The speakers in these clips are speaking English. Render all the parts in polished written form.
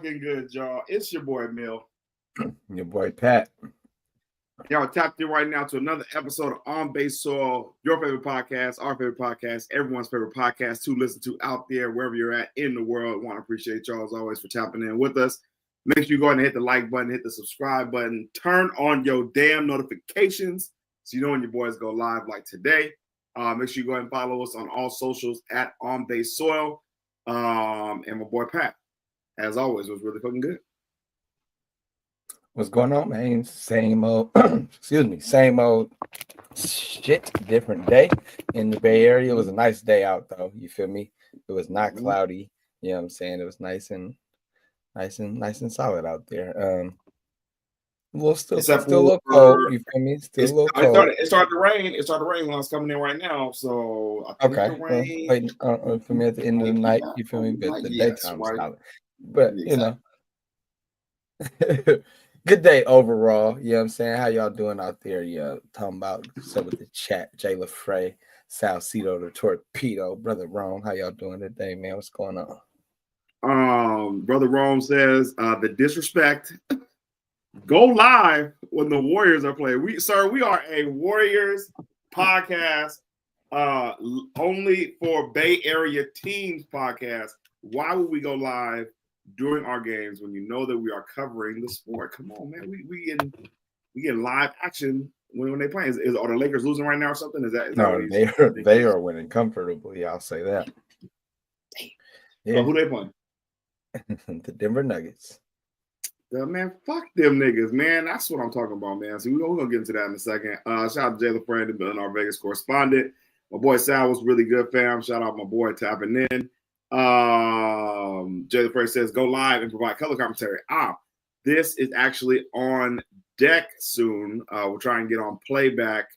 fucking good, y'all. It's your boy, Mill. Your boy, Pat. Y'all tapped in right now to another episode of On Base Soil, your favorite podcast, our favorite podcast, everyone's favorite podcast to listen to out there, wherever you're at in the world. Want to appreciate y'all, as always, for tapping in with us. Make sure you go ahead and hit the like button, hit the subscribe button, turn on your damn notifications so you know when your boys go live like today. Make sure you go ahead and follow us on all socials at On Base Soil. And my boy, Pat, as always, was really fucking good. What's going on, man? Same old, same old shit, different day in the Bay Area. It was a nice day out, though. You feel me? It was not cloudy. You know what I'm saying? It was nice and solid out there. Well, still a little cold. You feel me? Still a little cold. It started to rain. It started to rain when I was coming in right now. So I think the rain. For me, at the end of the night, you feel me? But the daytime was solid. But you know. Good day overall. You know what I'm saying? How y'all doing out there? Yeah, talking about some of the chat. Jay LaFrey, Salcedo, the Torpedo, Brother Rome. How y'all doing today, man? What's going on? Brother Rome says the disrespect. Go live when the Warriors are playing. We are a Warriors podcast, only for Bay Area teams podcast. Why would we go live during our games when you know that we are covering the sport? Come on, man. We get live action when they play. Are the Lakers losing right now or something? No, they are winning comfortably. I'll say that. Damn. Yeah. So who they playing? The Denver Nuggets. Man, fuck them niggas, man. That's what I'm talking about, man. So we're gonna get into that in a second. Shout out to Jay LaFrey and our Vegas correspondent. My boy Sal was really good, fam. Shout out my boy tapping in. Jay LaFrey says, go live and provide color commentary. This is actually on deck soon. We'll try and get on playback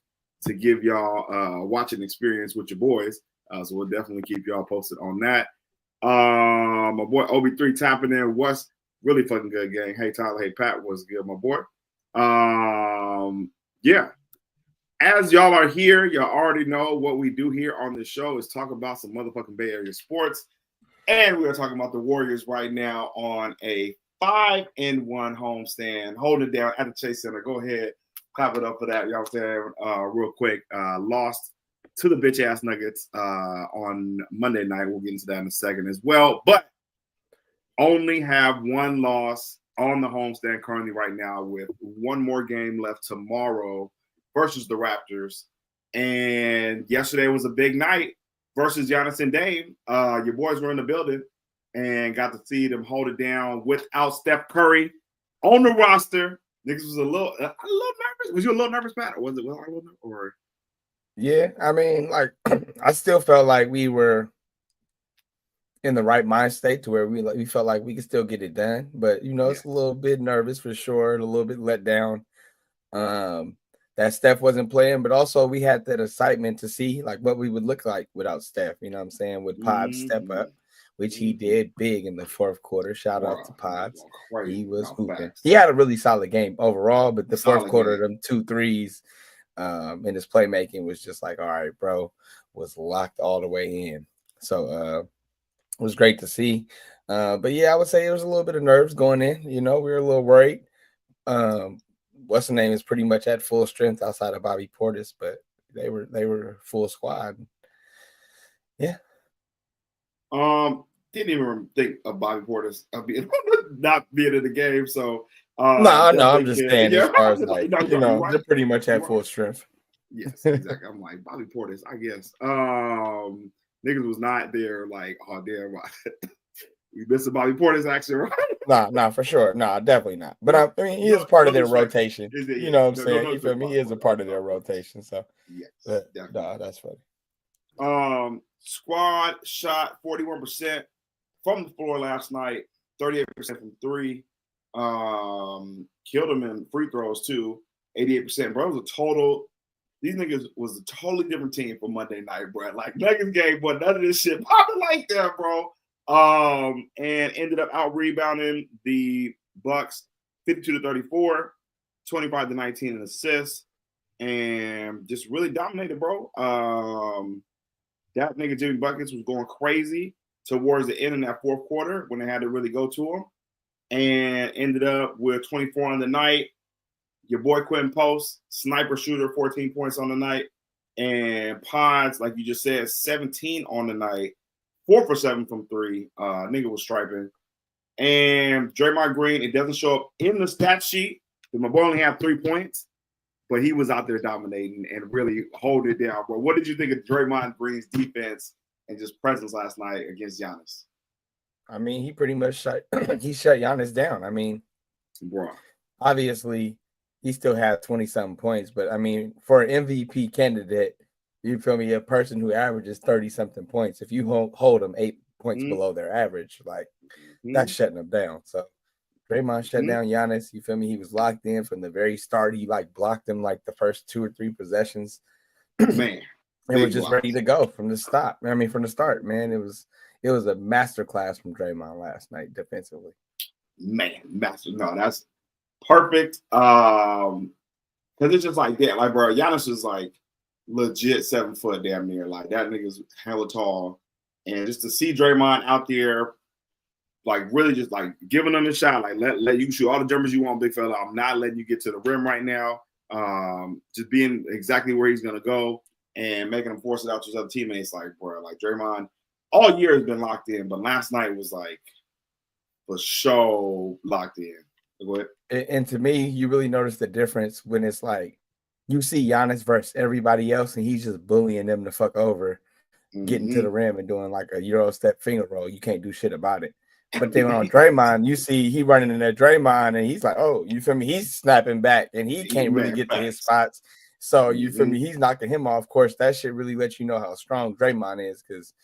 to give y'all watching experience with your boys. So we'll definitely keep y'all posted on that. My boy OB3 tapping in. What's really fucking good, gang? Hey, Tyler. Hey, Pat. What's good, my boy? Yeah. As y'all are here, y'all already know what we do here on this show is talk about some motherfucking Bay Area sports. And we are talking about the Warriors right now on a 5-1 homestand, holding it down at the Chase Center. Go ahead, clap it up for that. Y'all saying real quick, lost to the bitch ass Nuggets on Monday night. We'll get into that in a second as well. But only have one loss on the homestand currently right now, with one more game left tomorrow versus the Raptors. And yesterday was a big night versus Giannis and Dame. Your boys were in the building and got to see them hold it down without Steph Curry on the roster. Niggas was a little nervous. Was you a little nervous, Pat? Or was it a little nervous? Or? Yeah, I mean, like, I still felt like we were in the right mind state to where we felt like we could still get it done. But, you know, it's a little bit nervous for sure, and a little bit let down. That Steph wasn't playing, but also we had that excitement to see like what we would look like without Steph. You know what I'm saying? With Pod step up, which he did big in the fourth quarter. Shout out to Pods. He was hooping. He had a really solid game overall, but the fourth quarter, them 2 threes in his playmaking was just like, all right, bro, was locked all the way in. So it was great to see. But yeah, I would say it was a little bit of nerves going in. You know, we were a little worried. What's the name is pretty much at full strength outside of Bobby Portis, but they were full squad. Yeah. Didn't even think of Bobby Portis not being in the game. So no, I'm just saying as far as like they're pretty much at full strength. Yes, exactly. I'm like Bobby Portis, I guess. Niggas was not there. Like, oh damn, we missed Bobby Portis action, right? Nah, for sure. Nah, definitely not. But I mean, he is part of their rotation. You know what I'm saying? You feel me? He is a part of their rotation. So yes, nah, that's funny. Squad shot 41% from the floor last night, 38% from 3. Killed him in free throws too, 88%. Bro, it was a total. These niggas was a totally different team for Monday night, bro. Like Nuggets game, but none of this shit popping like that, bro. And ended up out rebounding the Bucks 52-34, 25-19 in assists, and just really dominated, bro. That nigga Jimmy Buckets was going crazy towards the end of that fourth quarter when they had to really go to him. and ended up with 24 on the night. Your boy Quentin Post, sniper shooter, 14 points on the night. And Pods, like you just said, 17 on the night, 4 for 7 from 3. Nigga was striping. And Draymond Green, it doesn't show up in the stat sheet. My boy only had 3 points, but he was out there dominating and really holding it down. But what did you think of Draymond Green's defense and just presence last night against Giannis? I mean, he pretty much shut Giannis down. I mean, bro, obviously he still had 20-something points, but I mean, for an MVP candidate, you feel me, a person who averages 30-something points, if you hold them 8 points below their average, like that's shutting them down. So Draymond shut down Giannis. You feel me? He was locked in from the very start. He like blocked him like the first 2 or 3 possessions. Man, it was just ready to go from the start. I mean, from the start, man. It was a masterclass from Draymond last night defensively. Man, no, that's perfect. Because it's just like that. Like, bro, Giannis is like legit 7 foot damn near. Like that nigga's hella tall. And just to see Draymond out there, like really just like giving them a shot, like let you shoot all the jumpers you want, big fella. I'm not letting you get to the rim right now. Just being exactly where he's gonna go and making him force it out to his other teammates. Like, bro, like Draymond all year has been locked in, but last night was like for sure locked in. Go ahead. And to me, you really notice the difference when it's like you see Giannis versus everybody else, and he's just bullying them the fuck over, getting to the rim and doing like a Euro step finger roll. You can't do shit about it. But then on Draymond, you see he running in that Draymond, and he's like, oh, you feel me? He's snapping back, and he can't really get to his spots. So you feel me? He's knocking him off. Of course, that shit really lets you know how strong Draymond is, because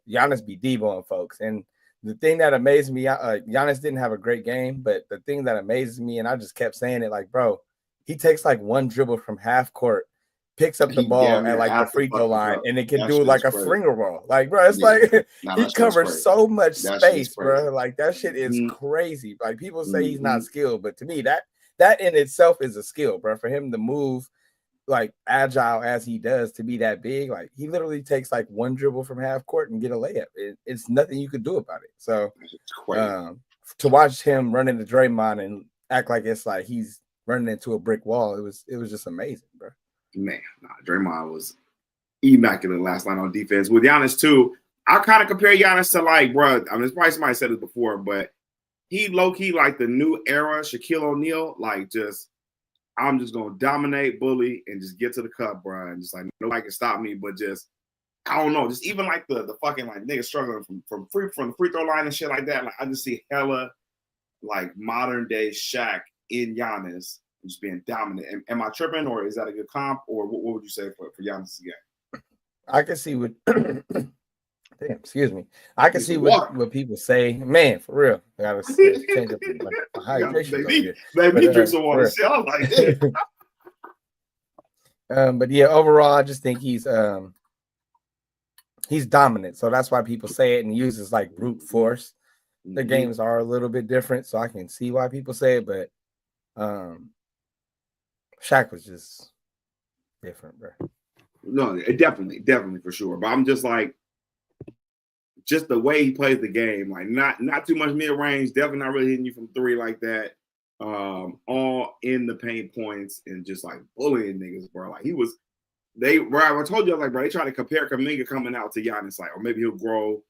Giannis be deboing folks. And the thing that amazed me, Giannis didn't have a great game, but the thing that amazes me, and I just kept saying it, like, bro, he takes like one dribble from half court, picks up the ball at like the free throw line, and it can do like a finger roll. Like, bro, it's like he covers so much space, bro. Like that shit is crazy. Like people say he's not skilled, but to me, that in itself is a skill, bro. For him to move like agile as he does, to be that big, like he literally takes like one dribble from half court and get a layup. It's nothing you could do about it. So to watch him run into Draymond and act like it's like he's running into a brick wall, it was just amazing, bro. Man, Draymond was immaculate last night on defense. With Giannis too, I kind of compare Giannis to like, bro, I mean, probably somebody said it before, but he low-key like the new era Shaquille O'Neal, like just I'm just gonna dominate, bully, and just get to the cup, bro. And just like nobody can stop me, but just I don't know, just even like the fucking like niggas struggling from the free throw line and shit like that. Like I just see hella like modern day Shaq in Giannis just being dominant. Am I tripping, or is that a good comp, or what would you say for Giannis again? I can see what. Damn, excuse me. I can see what people say. Man, for real. I gotta change up the hydration. Baby, drink some water. See, I like that. But yeah, overall, I just think he's dominant. So that's why people say it and uses like brute force. The games are a little bit different, so I can see why people say it, but Shaq was just different, bro. No, definitely for sure. But I'm just like, just the way he plays the game, like not too much mid range, definitely not really hitting you from 3 like that. All in the paint points and just like bullying niggas, bro. Like I told you, like, bro, they try to compare Kuminga coming out to Giannis, like, or maybe he'll grow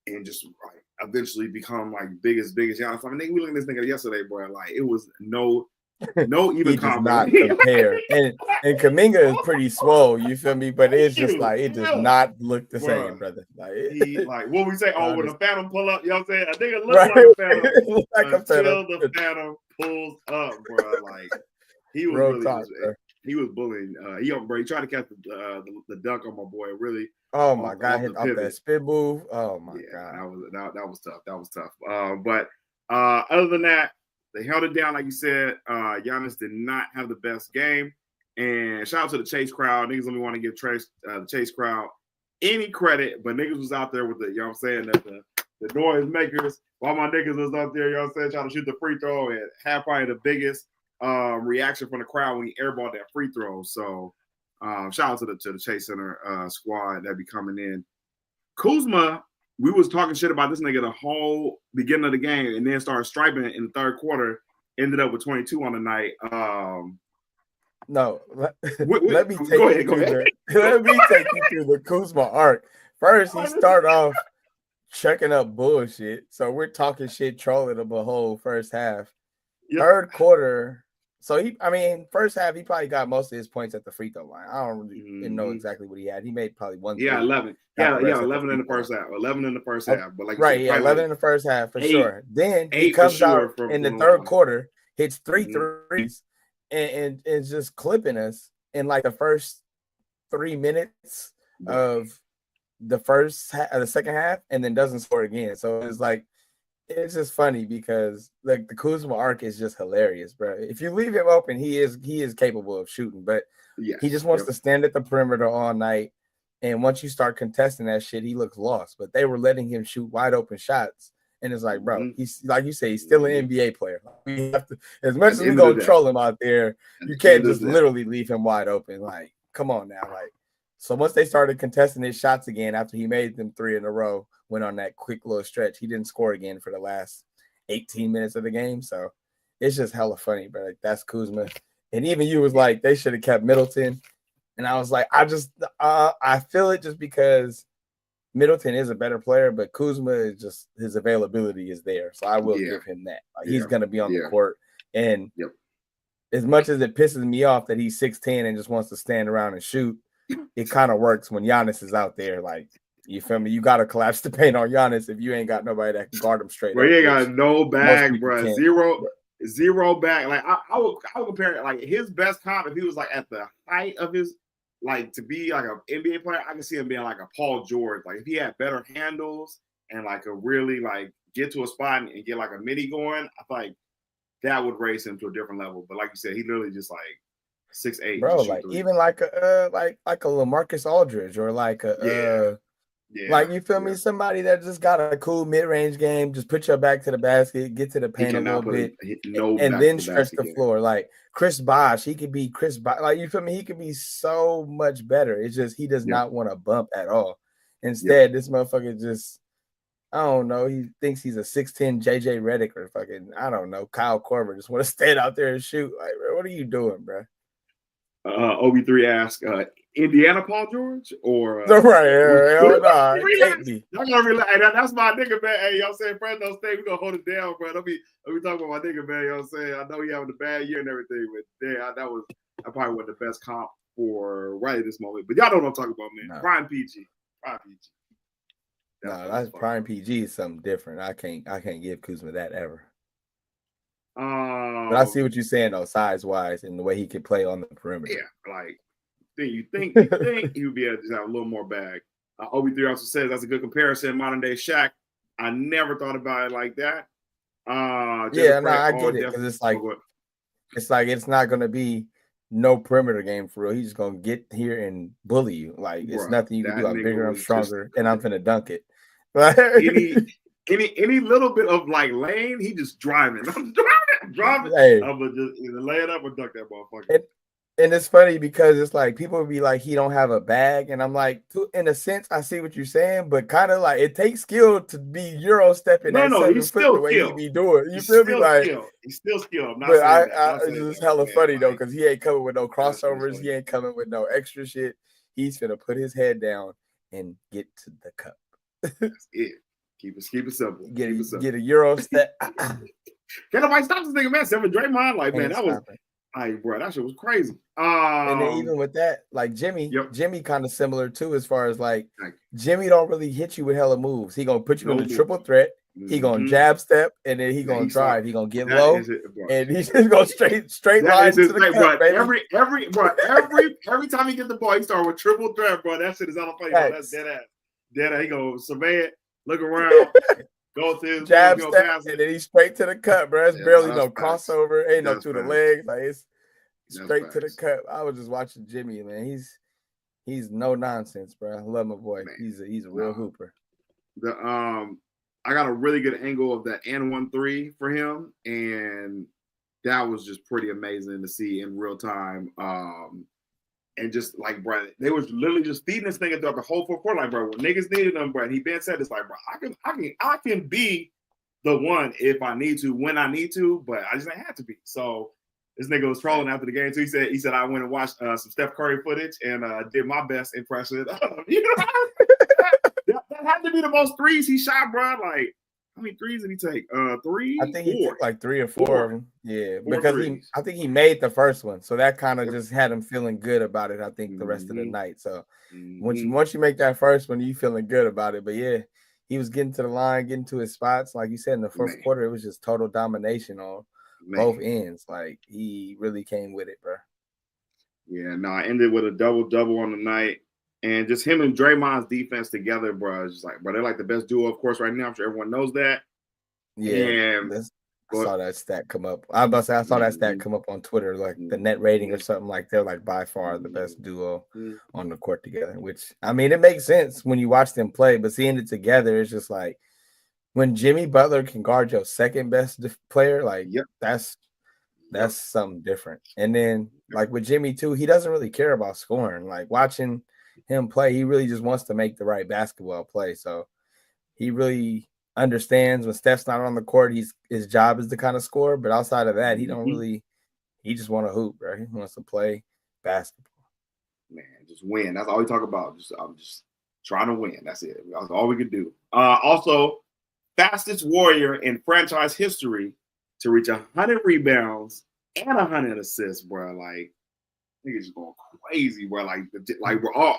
and just like eventually become like biggest Giannis. I mean, we looked at this nigga yesterday, bro. Like it was no even not compare. and Kuminga is pretty swole, you feel me? But it's just like it does not look the same, brother. Like what we say, when the Phantom pull up, you know what I'm saying? A nigga look like a Phantom until the Phantom pulls up, bro. Like he was really he was bullying. He tried to catch the dunk on my boy. Really. Oh my God! Hit off that spin move. Oh my God. That was tough. That was tough. But other than that, they held it down, like you said. Giannis did not have the best game. And shout out to the Chase crowd. Niggas only want to give the Chase crowd any credit, but niggas was out there with the, you know what I'm saying, that the noise makers. While my niggas was out there, you know what I'm saying, trying to shoot the free throw and had probably the biggest reaction from the crowd when he airballed that free throw. So shout out to the Chase Center squad that be coming in. Kuzma we was talking shit about this nigga the whole beginning of the game, and then started striping in the third quarter. Ended up with 22 on the night. No, let me take you through the Kuzma arc. First, he started off checking up bullshit. So we're talking shit, trolling him the whole first half. Yep. Third quarter. So first half, he probably got most of his points at the free throw line. I don't really know exactly what he had. He made probably one. Yeah, 11. Yeah, 11 in the first half. 11 in the first half. But like you said, 11 in the first half for sure. Then he comes out in the third quarter, hits 3 threes, and just clipping us in like the first 3 minutes of the second half, and then doesn't score again. So it's just funny because like the Kuzma arc is just hilarious, bro. If you leave him open, he is capable of shooting, but he just wants to stand at the perimeter all night. And once you start contesting that shit, he looks lost. But they were letting him shoot wide open shots, and it's like, bro, he's like you say, he's still an NBA player. We have to, as much as we go troll him out there, you can't just literally leave him wide open. Like, come on now, like. So once they started contesting his shots again after he made them 3 in a row, went on that quick little stretch, he didn't score again for the last 18 minutes of the game. So it's just hella funny, but like, that's Kuzma. And even you was like, they should have kept Middleton. And I was like, I feel it just because Middleton is a better player, but Kuzma is just, his availability is there. So I will give him that. Like, he's going to be on the court. And as much as it pisses me off that he's 6'10" and just wants to stand around and shoot, it kind of works when Giannis is out there. Like, you feel me? You got to collapse the paint on Giannis if you ain't got nobody that can guard him straight. Bro, you ain't got no bag, bro. Zero bag. Like, I would compare it. Like, his best comp, if he was like at the height of his, like, to be like an NBA player, I can see him being like a Paul George. Like, if he had better handles and like a really like get to a spot and get like a mini going, I feel like that would raise him to a different level. But like you said, he literally just like 6'8", bro. Like even like a LaMarcus Aldridge or like a like, you feel me? Somebody that just got a cool mid-range game, just put your back to the basket, get to the paint a little bit, and then stretch the floor. Like Chris Bosh, he could be Chris Bosh. Like, you feel me? He could be so much better. It's just he does not want to bump at all. Instead, this motherfucker just, I don't know, he thinks he's a 6'10" JJ Redick or fucking, I don't know, Kyle Korver. Just want to stand out there and shoot. Like, bro, what are you doing, bro? OB3 asked, Indiana Paul George or y'all gonna relax. That's my nigga, man. Hey, y'all saying Fresno State, we gonna hold it down, bro. Don't be talking about my nigga, man. Y'all saying I know he having a bad year and everything, but damn, that probably wasn't the best comp for right at this moment. But y'all know what I'm talking about, man. No. Prime PG. That's Prime PG is something different. I can't give Kuzma that ever. But I see what you're saying though, size wise, and the way he can play on the perimeter. Yeah, like you think he would be able to just have a little more bag. OB3 also says that's a good comparison. Modern day Shaq. I never thought about it like that. I get it because it's like it's not gonna be no perimeter game for real. He's just gonna get here and bully you. Like, it's nothing you can do. I'm bigger, I'm stronger, and I'm finna dunk it. Any little bit of like lane, he just driving. I'm driving. Hey. I'm gonna just either lay it up or dunk that motherfucker. And it's funny because it's like people would be like, he don't have a bag, and I'm like, in a sense, I see what you're saying, but kind of like it takes skill to be Euro stepping. No, he's still the way he be doing. You feel me? Like, he's still skilled. But it's just hella funny though, because he ain't coming with no crossovers. He ain't coming with no extra shit. He's gonna put his head down and get to the cup. That's it. Keep it simple. Get a Euro step. Can't nobody stop this nigga, man. Except for Draymond. Like, man, that was. Like, bro, that shit was crazy. And then even with that, like Jimmy kind of similar too, as far as like Jimmy don't really hit you with hella moves. He gonna put you in the triple threat. He gonna jab step, and then he gonna drive. He gonna get low, and he's just gonna straight line to the cup, baby. Every time he get the ball, he start with triple threat, bro. That shit is on the play, bro. That's dead ass. He gonna survey it, look around. Go to his jab step, and then he's straight to the cut, bro. It's barely no crossover, ain't no through the legs. Like, it's straight to the cut. I was just watching Jimmy, man. He's no nonsense, bro. I love my boy. Man, he's a real hooper. I got a really good angle of that N1-3 for him, and that was just pretty amazing to see in real time. And just like, bro, they was literally just feeding this nigga throughout the whole fourth quarter. Like, bro, when niggas needed him, bro, and he been said it's like, bro, I can be the one if I need to, when I need to, but I just ain't had to be. So this nigga was trolling after the game too. He said I went and watched some Steph Curry footage and did my best impression. You know, that had to be the most threes he shot, bro. Like, how many threes did he take? Three. I think he took like 3 or 4 of them. Yeah, Four because threes. I think he made the first one, so that kind of just had him feeling good about it. I think the rest of the night. So once you make that first one, you feeling good about it. But yeah, he was getting to the line, getting to his spots. Like you said, in the fourth quarter, it was just total domination on both ends. Like he really came with it, bro. Yeah, no, I ended with a double-double on the night. And just him and Draymond's defense together, bro, it's just like, bro, they're like the best duo, of course, right now. I'm sure everyone knows that. Yeah, I saw that stat come up. I saw that stat come up on Twitter, like the net rating or something. Like they're like by far the best duo on the court together. Which I mean, it makes sense when you watch them play, but seeing it together, it's just like when Jimmy Butler can guard your second best player, like that's something different. And then like with Jimmy too, he doesn't really care about scoring. Like watching him play, he really just wants to make the right basketball play. So he really understands when Steph's not on the court, his job is to kind of score. But outside of that, he just want to hoop, right? He wants to play basketball. Man, just win. That's all we talk about. I'm just trying to win. That's it. That's all we could do. Also, fastest Warrior in franchise history to reach 100 rebounds and 100 assists, bro. Like, niggas just going crazy, bro.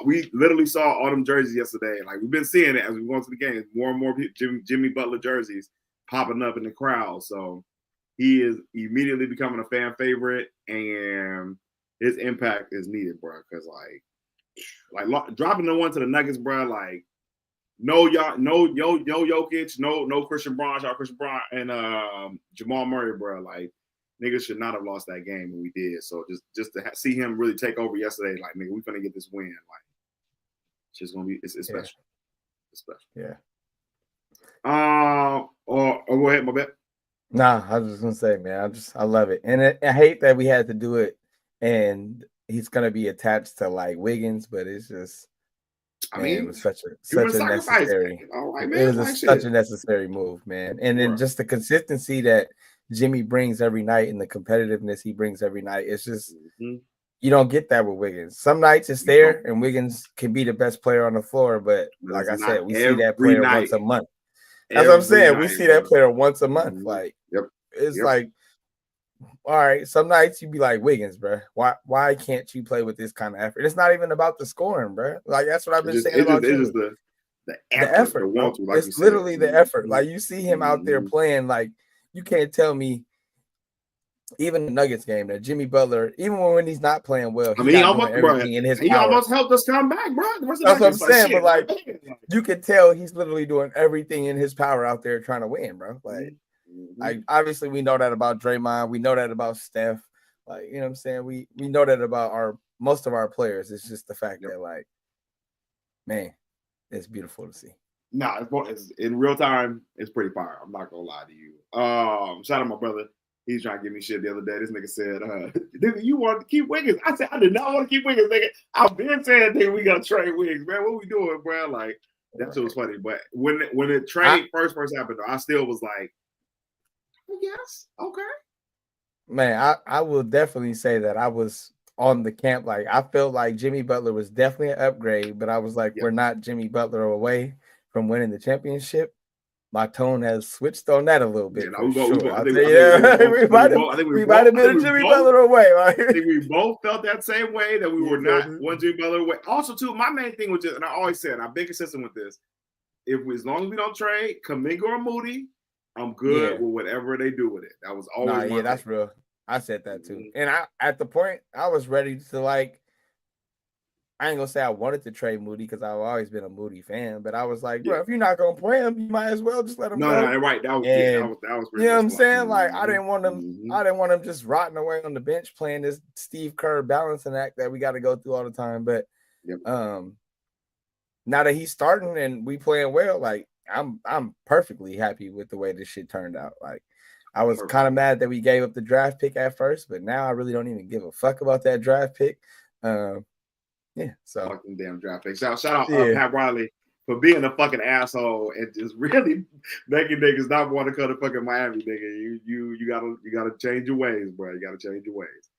We literally saw all them jerseys yesterday. Like, we've been seeing it as we go into the game. More and more Jimmy Butler jerseys popping up in the crowd. So he is immediately becoming a fan favorite, and his impact is needed, bro. Because like dropping the one to the Nuggets, bro. Like, no Jokic, no Christian Braun, and Jamal Murray, bro. Like, niggas should not have lost that game, and we did. So just to see him really take over yesterday, like, nigga, we finna get this win. Like, it's just gonna be it's special. It's special. Yeah. Or go ahead, my bad. Nah, I was just gonna say, man, I love it, and I hate that we had to do it, and he's gonna be attached to like Wiggins, but it's just. It was such a necessary. It was such a necessary move, man. And then just the consistency that Jimmy brings every night and the competitiveness he brings every night. It's just you don't get that with Wiggins. Some nights it's there, and Wiggins can be the best player on the floor, but like I said, we see that player once a month. That's what I'm saying. We see that player once a month. Like it's like. All right, some nights you'd be like Wiggins, bro. Why can't you play with this kind of effort? It's not even about the scoring, bro. Like that's what I've been saying about you. It's just the effort. It's literally the effort. Like you see him out there playing. Like you can't tell me, even the Nuggets game, that Jimmy Butler, even when he's not playing well, he almost helped us come back, bro. That's what I'm saying. But like, you can tell he's literally doing everything in his power out there trying to win, bro. Like, obviously we know that about Draymond. We know that about Steph. Like, you know what I'm saying? We know that about most of our players. It's just the fact that, like, man, it's beautiful to see. Nah, it's in real time, it's pretty fire. I'm not gonna lie to you. Shout out my brother. He's trying to give me shit the other day. This nigga said, nigga, you want to keep Wiggins? I said, I did not want to keep Wiggins, nigga. I've been saying that we gotta trade Wiggins, man. What we doing, bro? Like, that shit was funny. But when the trade first happened, though, I still was like, yes, okay. Man, I will definitely say that I was on the camp. Like, I felt like Jimmy Butler was definitely an upgrade, but I was like, we're not Jimmy Butler away from winning the championship. My tone has switched on that a little bit. We might have been a Jimmy Butler away. I think we both felt that same way, that we were not one Jimmy Butler away. Also, too, my main thing was just, and I always said, I've been consistent with this. As long as we don't trade Kuminga or Moody, I'm good with whatever they do with it. That was always that's real. I said that too. And at the point I was ready to, like, I ain't gonna say I wanted to trade Moody because I've always been a Moody fan, but I was like, bro, if you're not gonna play him, you might as well just let him go. No, right. That was pretty you know what I'm saying? Like, I didn't want him. I didn't want him just rotting away on the bench playing this Steve Kerr balancing act that we got to go through all the time. But now that he's starting and we playing well, like, I'm perfectly happy with the way this shit turned out. Like, I was kind of mad that we gave up the draft pick at first, but now I really don't even give a fuck about that draft pick. Yeah, so fucking damn draft picks. Shout out yeah. Pat Riley for being a fucking asshole and just really making niggas not want to come to fucking Miami, nigga. You gotta change your ways, bro. You gotta change your ways.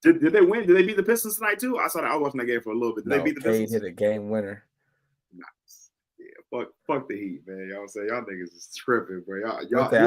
Did they win? Did they beat the Pistons tonight too? I was watching that game for a little bit. Did they beat the Cade Pistons? hit a game winner. Nice. Yeah, fuck the Heat, man. Y'all say y'all niggas is tripping, bro. I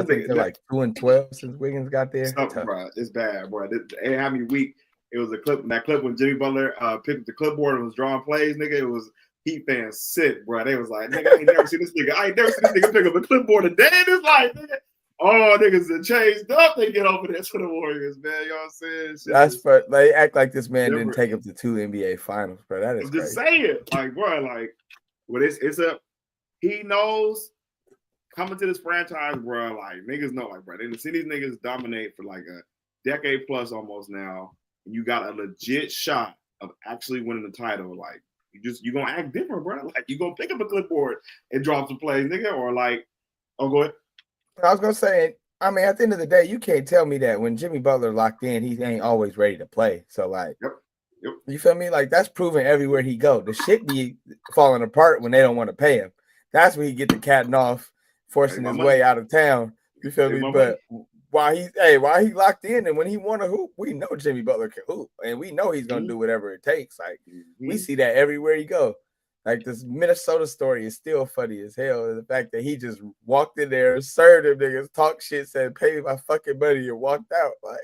think they're like 2-12 since Wiggins got there. Bro, it's bad, bro. They had me weak. It was that clip when Jimmy Butler picked up the clipboard and was drawing plays, nigga. It was Heat fans sick, bro. They was like, nigga, I ain't never seen this nigga pick up a clipboard a day in his life, nigga. Oh, niggas that changed up, they get over there to the Warriors, man. You know what I'm saying? That's for they act like this man didn't take him to 2 NBA finals, bro. That is I'm crazy. just saying, like, bro, like, well, he knows coming to this franchise, bro. Like, niggas know, like, bro, they see these niggas dominate for like a decade plus almost now, and you got a legit shot of actually winning the title. Like, you gonna act different, bro. Like, you gonna pick up a clipboard and drop some plays, nigga, or like, oh, go ahead. I was gonna say, I mean, at the end of the day, you can't tell me that when Jimmy Butler locked in, he ain't always ready to play. So, like, yep. You feel me? Like, that's proven everywhere he go. The shit be falling apart when they don't want to pay him. That's when he get the cat and off, forcing his way out of town. You feel me? But while he locked in and when he want to hoop, we know Jimmy Butler can hoop, and we know he's gonna do whatever it takes. Like, we see that everywhere he go. Like, this Minnesota story is still funny as hell. The fact that he just walked in there, served them niggas, talked shit, said, pay me my fucking money, and walked out. Like,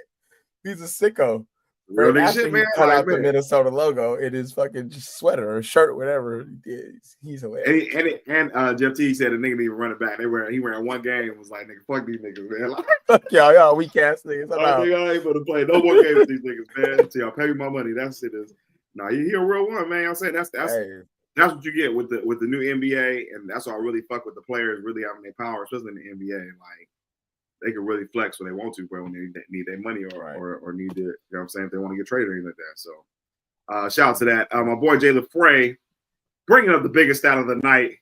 he's a sicko. Really after shit, he man. cut like, out the Minnesota logo in his fucking sweater or shirt, whatever he did. He's hilarious. And Jeff T said the nigga didn't even run it back. He ran one game and was like, nigga, fuck these niggas, man. Like, fuck y'all weak ass niggas. I ain't able to play no more games with these niggas, man. So y'all pay me my money. That's it is. Nah, he a real one, man. I'm saying that's what you get with the new NBA, and that's why I really fuck with the players really having their power, especially in the NBA. Like, they can really flex when they want to, bro, when they need their money or need to, you know what I'm saying, if they want to get traded or anything like that. So shout out to that. My boy Jay LaFrey bringing up the biggest stat of the night.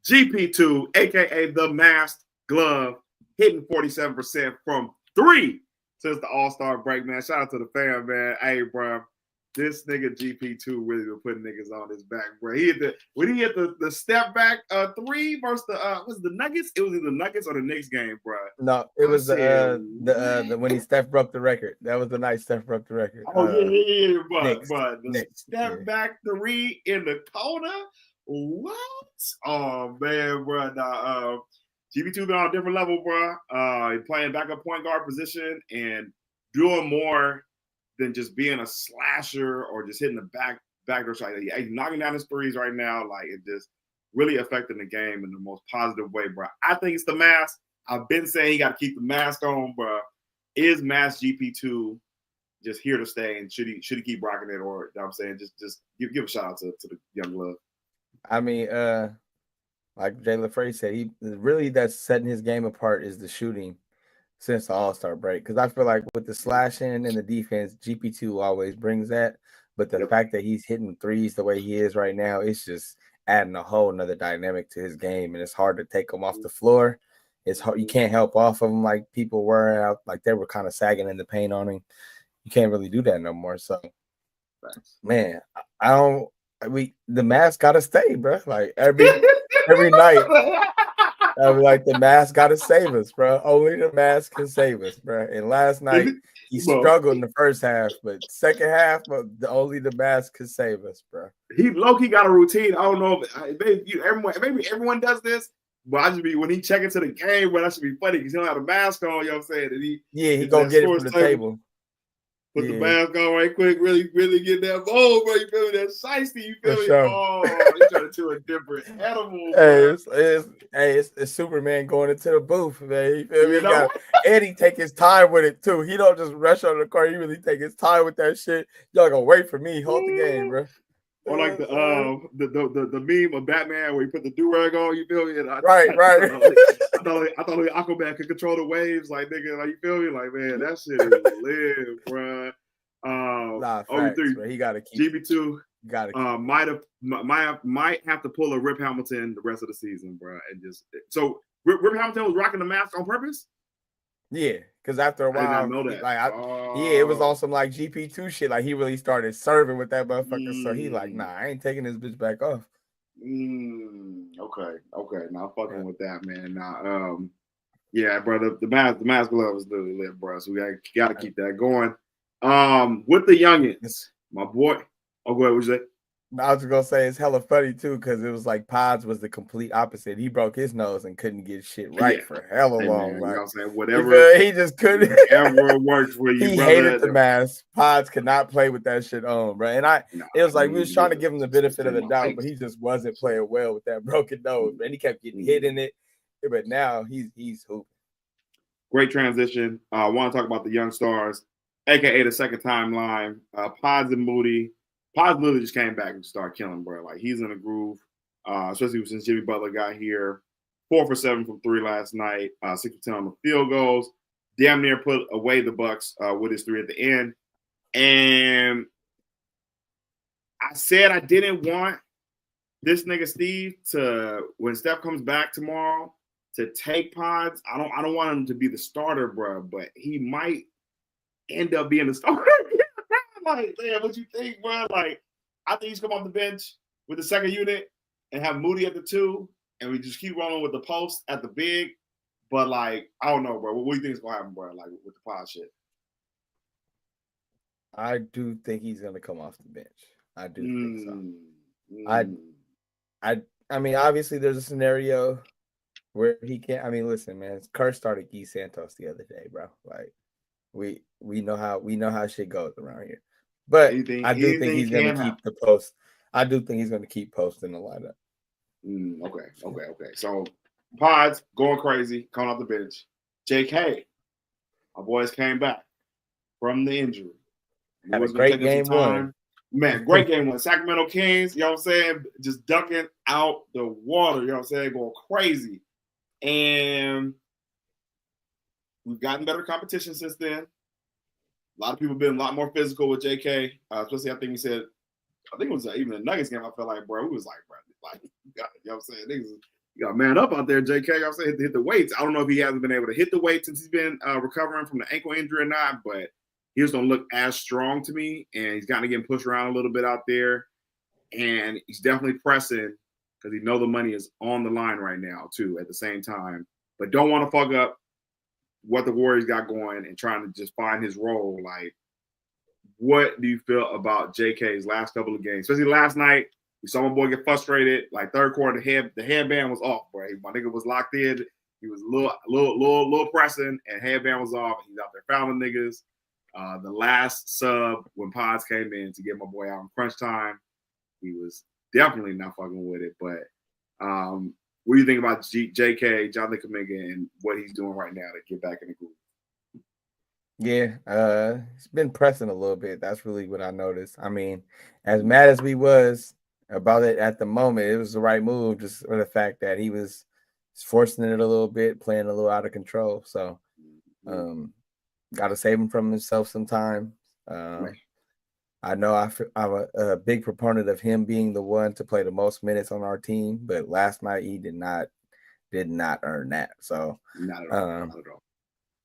GP2, aka the masked glove, hitting 47% from 3 since the All-Star break, man. Shout out to the fam, man. Hey, bro. This nigga GP2 really been putting niggas on his back, bro. When he hit the step back 3 versus the Nuggets? It was either the Nuggets or the Knicks game, bro. No, it was the when Steph broke the record. That was the night Steph broke the record. Oh yeah, but the Knicks, step back 3 in the corner. What? Oh man, bro. Nah, GP2 been on a different level, bro. Playing backup point guard position and doing more than just being a slasher or just hitting the backdoor shot. He's knocking down his threes right now. Like, it just really affecting the game in the most positive way, bro. I think it's the mask. I've been saying he got to keep the mask on, bro. Is mask GP2 just here to stay, and should he keep rocking it, or, you know what I'm saying, just give a shout out to the young love. I mean, like Jay LaFrey said, that's setting his game apart is the shooting since the All-Star break, because I feel like with the slashing and the defense, GP2 always brings that. But the fact that he's hitting threes the way he is right now, it's just adding a whole nother dynamic to his game, and it's hard to take him off the floor. It's hard, you can't help off of him like people were out, like they were kind of sagging in the paint on him. You can't really do that no more. So, man, the mask gotta stay, bro. Like every night. I was like, the mask got to save us, bro. Only the mask can save us, bro. And last night, he struggled in the first half, but second half, only the mask can save us, bro. He low-key got a routine. I don't know if maybe everyone does this, but I just be when he check into the game, bro, that should be funny because he don't have a mask on, you know what I'm saying? And he gonna get it from the table. Put the mask on right quick, really get that ball, bro. You feel me? That shiesty, you feel me? Sure. Oh, he turned into a different animal. It's Superman going into the booth, man. You feel me? And he take his time with it too. He don't just rush on the court. He really take his time with that shit. Y'all gonna wait for me. Hold the game, bro. Or like the meme of Batman where he put the do-rag on, you feel me? And right. I thought Aquaman could control the waves, like, nigga, like, you feel me? Like, man, that shit is lit, bro. Facts, bro. He gotta keep GP2. Might have to pull a Rip Hamilton the rest of the season, bro. And just so Rip Hamilton was rocking the mask on purpose. Yeah, because after a I did not while, know that. it was on some like GP2 shit. Like he really started serving with that motherfucker. So he like, Mm. nah, I ain't taking this bitch back off. Okay. Now fucking Yeah. with that, man. Now, yeah, brother, the mask glove is literally lit, bro. So we gotta keep that going. With the youngins, my boy. Oh, go ahead. What you say? I was gonna say it's hella funny too, because it was like Pods was the complete opposite. He broke his nose and couldn't get shit right for hella Hey, long. man, Like, you know what I'm saying? Whatever, he just couldn't. whatever works for you, He brother. hated the mask. Pods could not play with that shit on, bro. And it was like we was trying to give him the benefit of the doubt, but he just wasn't playing well with that broken nose, man. He kept getting hit in it, but now he's hooping. Great transition. I want to talk about the young stars, aka the second timeline. Pods and Moody. Pods literally just came back and started killing, bro. Like he's in a groove, especially since Jimmy Butler got here. 4 for 7 from 3 last night. 6 for 10 on the field goals. Damn near put away the Bucks with his 3 at the end. And I said I didn't want this nigga Steve to, when Steph comes back tomorrow, to take Pods. I don't want him to be the starter, bro, but he might end up being the starter. Like, man, what you think, bro? Like, I think he's come off the bench with the second unit and have Moody at the 2, and we just keep rolling with the post at the big. But like, I don't know, bro. What do you think is gonna happen, bro? Like with the Pod shit. I do think he's gonna come off the bench. I do think so. I mean, obviously, there's a scenario where he can't. I mean, listen, man. Kerr started Guy Santos the other day, bro. Like, we know how shit goes around here. But I do think he's gonna keep the post. I do think he's gonna keep posting the lineup. Okay. So Pods going crazy, coming off the bench. JK, my boys came back from the injury. Had a great game one. Man, great game one. Sacramento Kings, you know what I'm saying? Just ducking out the water, you know what I'm saying? Going crazy. And we've gotten better competition since then. A lot of people have been a lot more physical with JK, especially I think it was even the Nuggets game. I felt like, bro, we was like, bro, like, you know what I'm saying? Niggas, you got to man up out there, JK. You know what I'm saying? Hit the weights. I don't know if he hasn't been able to hit the weight since he's been recovering from the ankle injury or not, but he just don't look as strong to me, and he's kind of getting pushed around a little bit out there, and he's definitely pressing because he know the money is on the line right now too at the same time, but don't want to fuck up what the Warriors got going and trying to just find his role. Like, what do you feel about JK's last couple of games, especially last night? We saw my boy get frustrated. Like third quarter, the headband was off, bro. My nigga was locked in. He was a little pressing, and headband was off. He's out there fouling niggas. The last sub when Pods came in to get my boy out in crunch time, he was definitely not fucking with it. But what do you think about JK, Jonathan Kuminga, and what he's doing right now to get back in the group? Yeah, it's been pressing a little bit. That's really what I noticed. I mean, as mad as we was about it at the moment, it was the right move, just for the fact that he was forcing it a little bit, playing a little out of control. So, got to save him from himself sometime. I know I'm a big proponent of him being the one to play the most minutes on our team, but last night he did not earn that. So, not at all.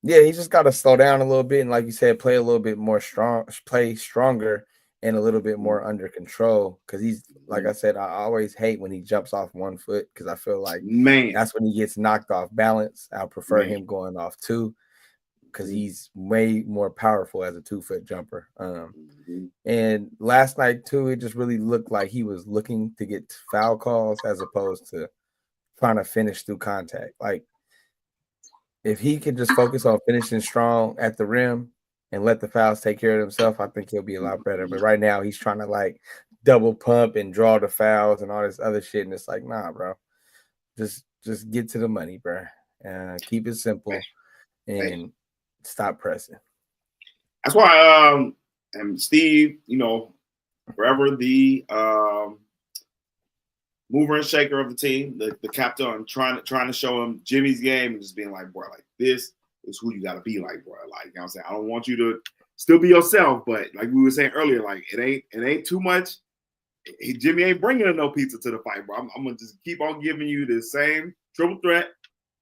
Yeah, he just got to slow down a little bit, and like you said, play a little bit more play stronger, and a little bit more under control. Because he's, like I said, I always hate when he jumps off 1 foot because I feel like that's when he gets knocked off balance. I prefer him going off 2 because he's way more powerful as a 2-foot jumper. And last night too, it just really looked like he was looking to get foul calls as opposed to trying to finish through contact. Like, if he could just focus on finishing strong at the rim and let the fouls take care of himself, I think he'll be a lot better. But right now, he's trying to like double pump and draw the fouls and all this other shit, and it's like, nah, bro, just get to the money, bro. Keep it simple and stop pressing. That's why, and Steve, you know, forever the mover and shaker of the team, the captain, trying to show him Jimmy's game and just being like, bro, like this is who you got to be like, bro. Like, you know what I'm saying? I don't want you to still be yourself, but like we were saying earlier, like it ain't too much. Jimmy ain't bringing no pizza to the fight, bro. I'm gonna just keep on giving you the same triple threat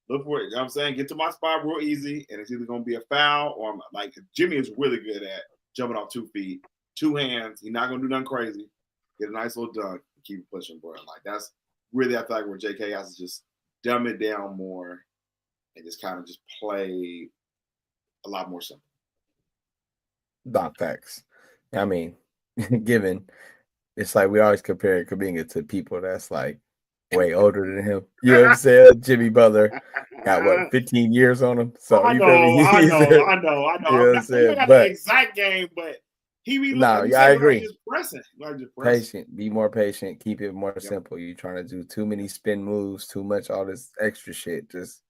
Look for it. You know what I'm saying? Get to my spot real easy, and it's either going to be a foul or like Jimmy is really good at jumping off 2 feet, 2 hands. He's not going to do nothing crazy. Get a nice little dunk and keep it pushing, bro. Like that's really, I feel like where JK has to just dumb it down more and just kind of just play a lot more simple. Not facts. I mean, given it's like we always compare Kuminga to people that's like way older than him. You know what I'm saying? Jimmy Butler got what 15 years on him. So I you know. You know what I'm saying? Not But the exact game, but he be no, yeah, I agree. Just pressing. Patient, be more patient, keep it more Yep. simple. You're trying to do too many spin moves, too much all this extra shit. Just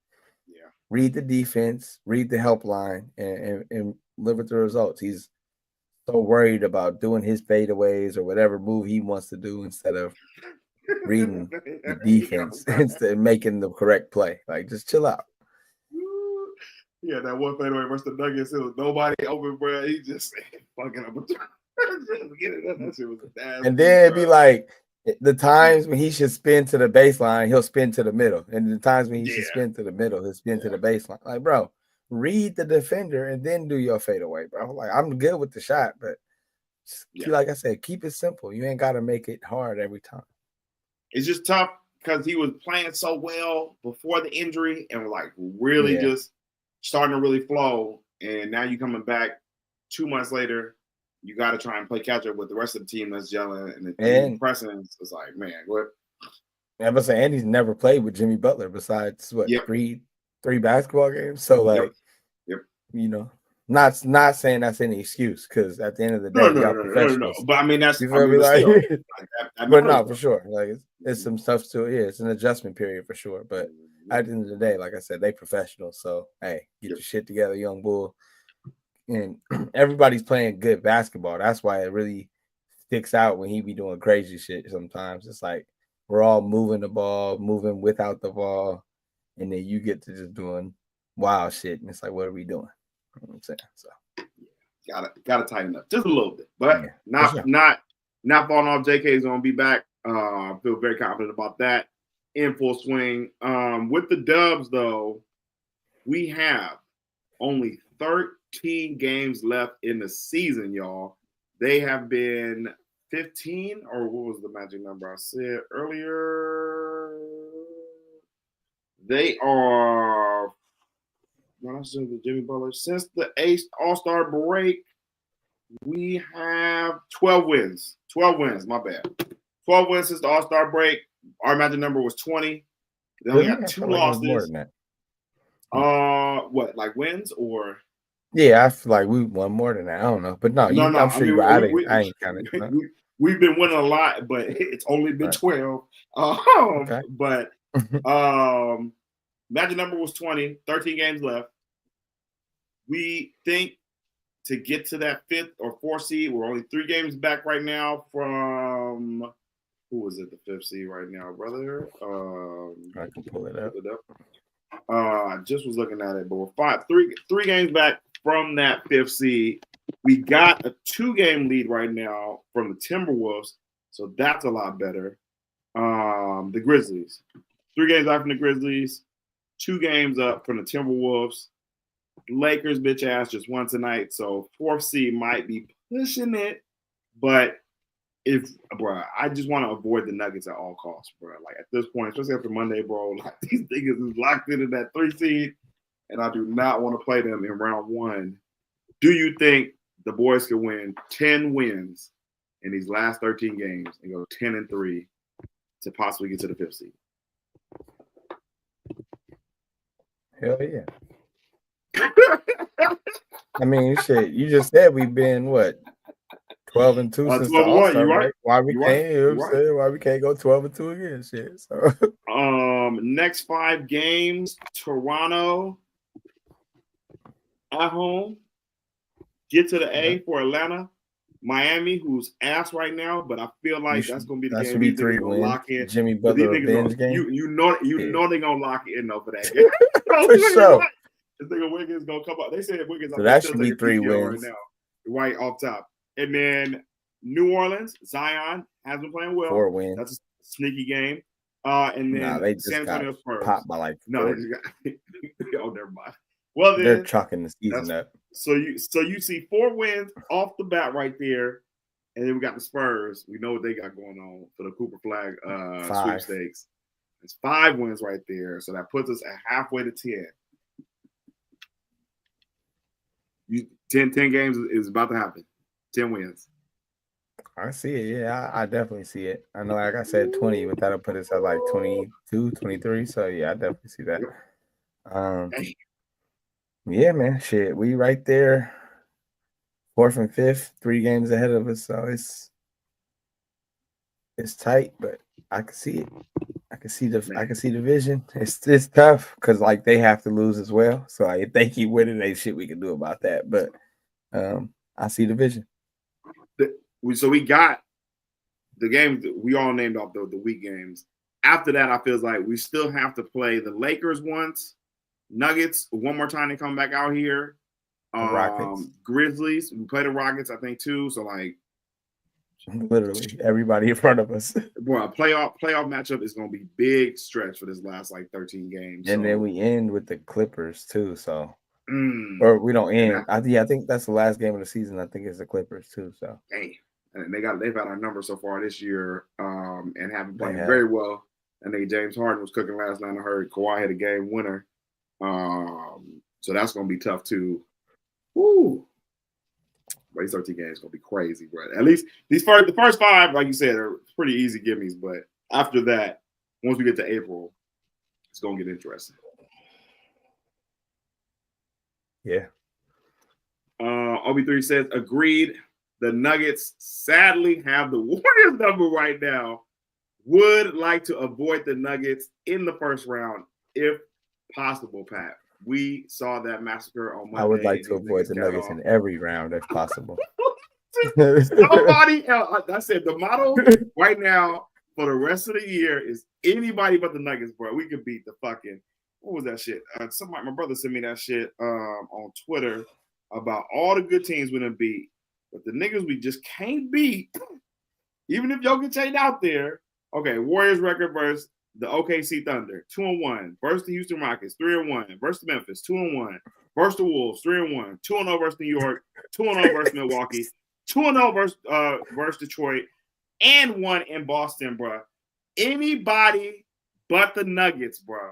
yeah. Read the defense, read the helpline, and live with the results. He's so worried about doing his fadeaways or whatever move he wants to do instead of reading the defense instead of making the correct play. Like, just chill out. Yeah, that one fadeaway versus the Nuggets, it was nobody open, bro. He just fucking up. That shit was nasty, and then it'd be bro. like the times when he should spin to the baseline, he'll spin to the middle. And the times when he should spin to the middle, he'll spin to the baseline. Like, bro, read the defender and then do your fadeaway, bro. Like, I'm good with the shot, but like I said, keep it simple. You ain't got to make it hard every time. It's just tough because he was playing so well before the injury and like really just starting to really flow. And now you coming back 2 months later, you got to try and play catch up with the rest of the team that's gelling and the team pressing. It's like, man, what? I was saying, Andy's never played with Jimmy Butler besides what three basketball games. So like, you know, not saying that's any excuse because at the end of the day, y'all professionals. No. But I mean, that's you feel me? Like, that but no, for sure. Like it's some stuff to it. Yeah, it's an adjustment period for sure. But at the end of the day, like I said, they professionals. So hey, get your shit together, young bull. And everybody's playing good basketball. That's why it really sticks out when he be doing crazy shit. Sometimes it's like we're all moving the ball, moving without the ball, and then you get to just doing wild shit, and it's like, what are we doing? You know what I'm saying? So gotta tighten up just a little bit, but not falling off. JK is gonna be back. I feel very confident about that. In full swing. With the Dubs though, we have only 13 games left in the season, y'all. They have been 15, or what was the magic number I said earlier? They are. When I said the Jimmy Butler, since the All-Star break, we have 12 wins. 12 wins, my bad. 12 wins since the All-Star break. Our magic number was 20. They only got 2 losses. More than that. What, like wins or? Yeah, I feel like we won more than that. I don't know, but no, I'm sure you. I ain't counting. We've been winning a lot, but it's only been 12. But magic number was 20. 13 games left. We think to get to that 5th or 4th seed, we're only 3 games back right now from who was it? The 5th seed right now, brother. I can pull it up. I just was looking at it, but we're 3 games back from that 5th seed. We got a 2-game lead right now from the Timberwolves, so that's a lot better. The Grizzlies, 3 games out from the Grizzlies, 2 games up from the Timberwolves. Lakers, bitch ass, just won tonight, so 4th seed might be pushing it, but I just want to avoid the Nuggets at all costs, bro. Like at this point, especially after Monday, bro, like these niggas is locked into that 3 seed, and I do not want to play them in round 1. Do you think the boys could win 10 wins in these last 13 games and go 10-3 to possibly get to the 5th seed? Hell yeah. I mean, shit. You just said we've been what 12-2 since the All-Star, right? Why we can't go 12-2 again? Shit. So next 5 games: Toronto at home, get to the A for Atlanta, Miami, who's ass right now, but I feel like that's gonna be the game. These niggas gonna lock in. Jimmy Butler revenge game. You know they're gonna lock it in though for that game. For sure. This nigga Wiggins gonna come up. They said Wiggins. So that should be 3 wins right now, right off top. And then New Orleans, Zion has been playing well. 4 wins. That's a sneaky game. And then they San just got Antonio Spurs. popped by like 40. No, they just got. Oh, never mind. Well, then they're chalking the season up. So you see 4 wins off the bat right there, and then we got the Spurs. We know what they got going on for the Cooper Flag sweepstakes. It's 5 wins right there, so that puts us at halfway to 10. 10 games is about to happen. 10 wins. I see it. Yeah, I definitely see it. I know, like I said, 20, but that'll put us at like 22, 23. So, yeah, I definitely see that. Yeah, man. Shit, we right there. 4th and 5th, 3 games ahead of us. So, it's tight, but I can see it. I can see the vision. It's tough because like they have to lose as well. So like, if they keep winning, ain't shit we can do about that. But I see the vision. So we got the games we all named off the week games. After that, I feel like we still have to play the Lakers once, Nuggets one more time to come back out here. Rockets, Grizzlies. We play the Rockets, I think too. So like. Literally everybody in front of us. Boy, a playoff matchup is going to be big stretch for this last like 13 games. And then we end with the Clippers too. So, or we don't end. I think that's the last game of the season. I think it's the Clippers too. So, dang. And they've had our number so far this year, and have been playing very well. I think James Harden was cooking last night. I heard Kawhi had a game winner. So that's going to be tough too. Woo. But these 13 games going to be crazy, bro. At least the first 5, like you said, are pretty easy gimmies. But after that, once we get to April, it's going to get interesting. Yeah. OB3 says, agreed. The Nuggets sadly have the Warriors number right now. Would like to avoid the Nuggets in the first round if possible, Pat. We saw that massacre on Monday. I would like to avoid the Nuggets in every round if possible. Somebody else. I said the motto right now for the rest of the year is anybody but the Nuggets, bro. We could beat the fucking, what was that shit? My brother sent me that shit on Twitter about all the good teams we done beat, but the niggas we just can't beat, even if Jokic ain't out there. Okay, Warriors record versus the OKC Thunder, 2-1. Versus the Houston Rockets, 3-1. Versus Memphis, 2-1. Versus the Wolves, 3-1. 2-0 versus New York, 2-0 versus Milwaukee, 2-0 versus Detroit, and 1 in Boston, bro. Anybody but the Nuggets, bro.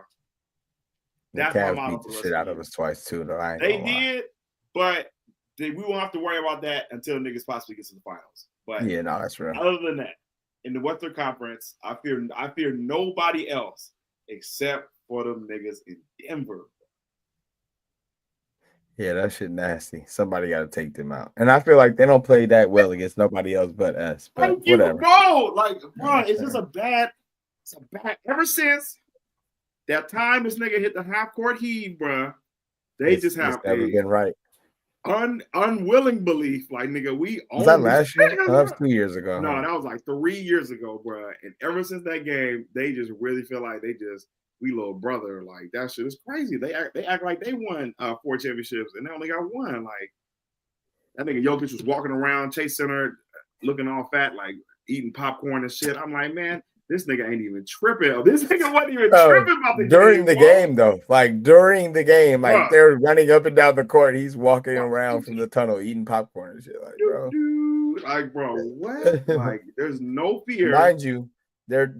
That's the Cavs beat the shit out of us twice too, though. They did, but we won't have to worry about that until the niggas possibly get to the finals. But yeah, no, that's real. Other than that, in the Western Conference, I fear nobody else except for them niggas in Denver. Yeah, that shit nasty. Somebody got to take them out, and I feel like they don't play that well against nobody else but us. But whatever, bro. Like, bro, it's just a bad. Ever since that time this nigga hit the half court heave, bro, it's never been right. Unwilling belief, like nigga, we was that last year? That was 2 years ago. No, that was like 3 years ago, bro. And ever since that game, they just really feel like we little brother. Like that shit is crazy. They act like they won 4 championships and they only got 1. Like that nigga Jokic was walking around Chase Center looking all fat, like eating popcorn and shit. I'm like, man, this nigga ain't even tripping. This nigga wasn't even tripping about the during game, the game, though. Like during the game, like bro. They're running up and down the court. He's walking around from the tunnel eating popcorn and shit. Like, bro, like, bro, what? Like, there's no fear. Mind you, the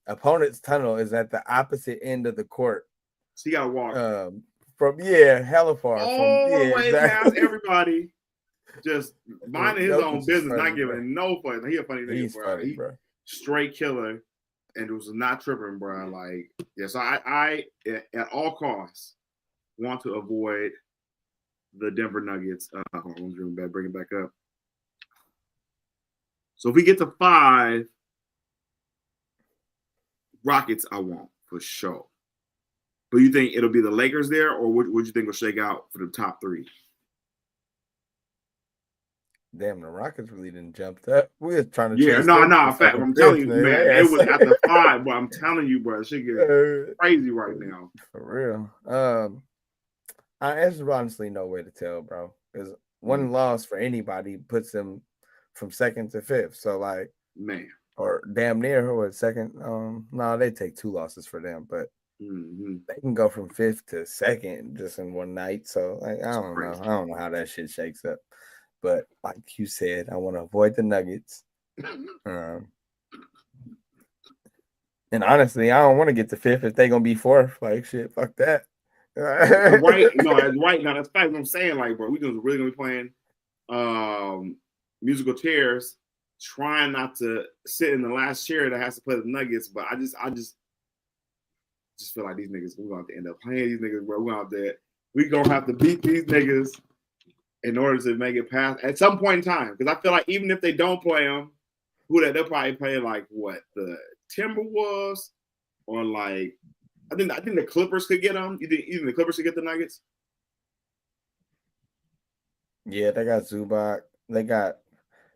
opponent's tunnel is at the opposite end of the court. So you gotta walk from hella far. All the way past everybody. Just minding his own business, funny, not giving no fuck. He a funny nigga, bro. Funny, bro. Straight killer, and was not tripping, bro. Like, yeah. So I at all costs want to avoid the Denver Nuggets. Hold on, bring it back up. So if we get to 5, Rockets, I want for sure. But you think it'll be the Lakers there, or would you think will shake out for the top 3? Damn, the Rockets really didn't jump up. We were trying to in fact, I'm telling you, man, it was at the 5, but I'm telling you, bro, shit get crazy right now. For real. There's honestly no way to tell, bro. Because one loss for anybody puts them from 2nd to 5th. So, like, man, or damn near, or second. No, they take 2 losses for them, but they can go from 5th to 2nd just in one night. So like, I don't know. I don't know how that shit shakes up. But like you said, I want to avoid the Nuggets. And honestly, I don't want to get to 5th if they're gonna be 4th. Like shit, fuck that. Right? No, that's right. Now that's fact. I'm saying, like, bro, we just really gonna be playing musical chairs, trying not to sit in the last chair that has to play the Nuggets. But I just feel like these niggas, we're gonna have to end up playing these niggas, bro. We gonna have to beat these niggas in order to make it past at some point in time. Because I feel like even if they don't play them, they'll probably play like what, the Timberwolves, or like I think the Clippers could get them. You think even the Clippers could get the Nuggets? Yeah, they got Zubac. They got,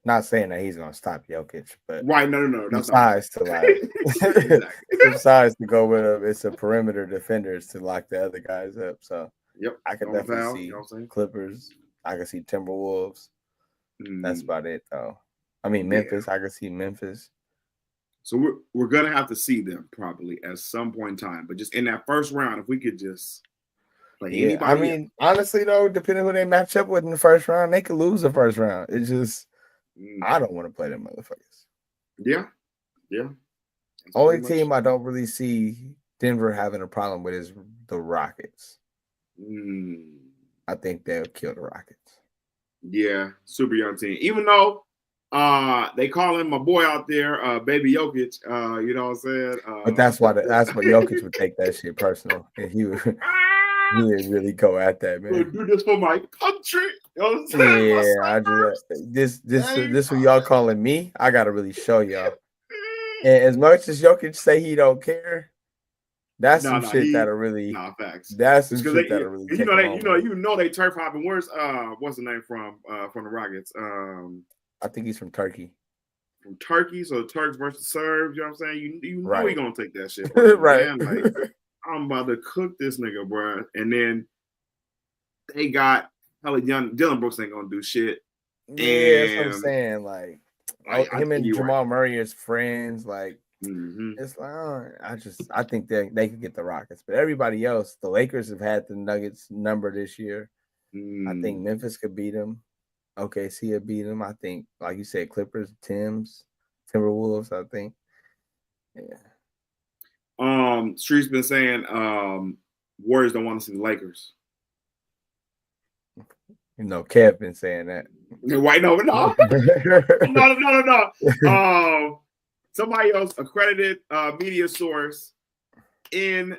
not saying that he's gonna stop Jokic, but right, no, that's size to like exactly. some size to go with him. It's a perimeter defenders to lock the other guys up. So yep, I can definitely see Clippers. I can see Timberwolves. That's about it, though. I mean, Memphis. I can see Memphis. So we're gonna have to see them probably at some point in time. But just in that first round, if we could just play anybody. I mean, honestly though, depending on who they match up with in the first round, they could lose the first round. It's just I don't want to play them motherfuckers. Yeah. That's only team I don't really see Denver having a problem with is the Rockets. I think they'll kill the Rockets. Yeah, super young team. Even though they call him my boy out there, baby Jokic. You know what I'm saying? But that's why Jokic would take that shit personal, and he would really go at that, man. Do this for my country. You know what I'm saying? Yeah, this what y'all calling me? I gotta really show y'all. And as much as Jokic say he don't care, that's some shit that'll really. Facts. That's some shit that'll really. You know they turf hopping. Where's what's the name from the Rockets? I think he's from Turkey. From Turkey, so Turks versus Serbs. You know what I'm saying? You know he gonna take that shit, right? Man. Like, I'm about to cook this nigga, bro. And then they got hella young. Dylan Brooks ain't gonna do shit. Yeah, that's what I'm saying. Like him and Jamal Murray is friends. Like it's like I think they could get the Rockets, but everybody else, the Lakers have had the Nuggets number this year. I think Memphis could beat them. OKC would beat them. I think, like you said, Clippers, Timberwolves. I think. Yeah. Street's been saying Warriors don't want to see the Lakers. You know, Kev been saying that. Right? No. No. Somebody else, accredited media source in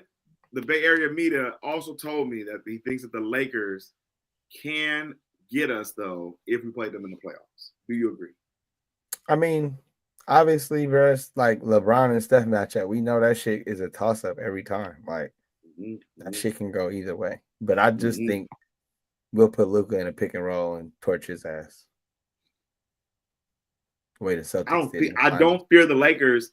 the Bay Area media, also told me that he thinks that the Lakers can get us, though, if we play them in the playoffs. Do you agree? I mean, obviously, versus like LeBron and Steph matchup, we know that shit is a toss-up every time. Like, that shit can go either way. But I just think we'll put Luka in a pick and roll and torch his ass. The way the Celtics I don't fear the Lakers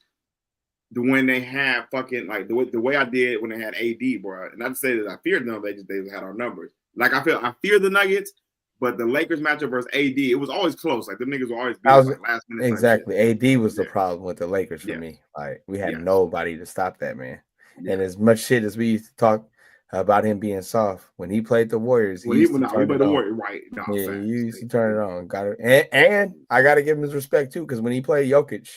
when they have fucking, like, the way I did when they had AD, bro. And not to say that I feared them, they had our numbers. Like, I fear the Nuggets. But the Lakers matchup versus AD, it was always close. Like, the niggas were always like last minute. Exactly. AD was the problem with the Lakers for me. Like, we had nobody to stop that man. Yeah. And as much shit as we used to talk about him being soft, when he played the Warriors, he used to turn it on. Right. No, yeah, he used to turn it on. Got it. And I got to give him his respect, too, because when he played Jokic,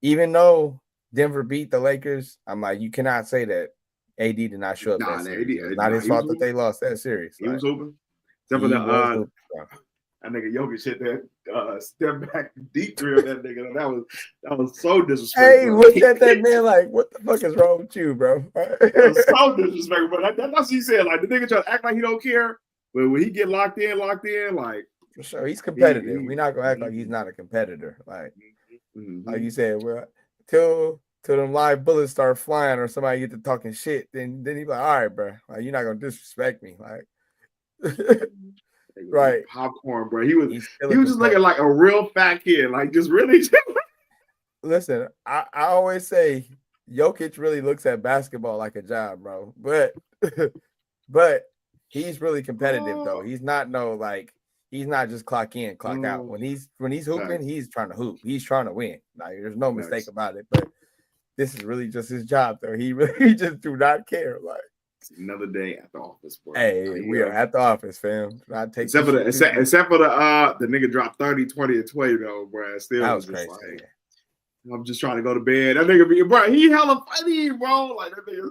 even though Denver beat the Lakers, I'm like, you cannot say that AD did not show up that series. It's not his fault that they lost that series. He was hooping. Except for that nigga Jokic hit that step back deep three of that nigga. That was so disrespectful. Hey, look at that man like, what the fuck is wrong with you, bro? That was so disrespectful. But that's what he said. Like, the nigga try to act like he don't care, but when he get locked in, like, for sure, he's competitive. We're not gonna act like he's not a competitor. Like, like you said, well, till them live bullets start flying or somebody get to talking shit, then he like, all right, bro, like, you're not gonna disrespect me, like. Right, popcorn, bro. He was just looking like a real fat kid, like just really. Listen, I always say Jokic really looks at basketball like a job, bro. But he's really competitive though. He's not like He's not just clock in, clock out. When he's hooping, he's trying to hoop. He's trying to win. Like there's no mistake about it. But this is really just his job, though. He really just do not care. Like it's another day at the office, bro. Hey, we are at the office, fam. Except for the nigga dropped 30, 20, and 20 though, bro. Still that was just crazy. Like, I'm just trying to go to bed. That nigga be, bro, he hella funny, bro. Like that nigga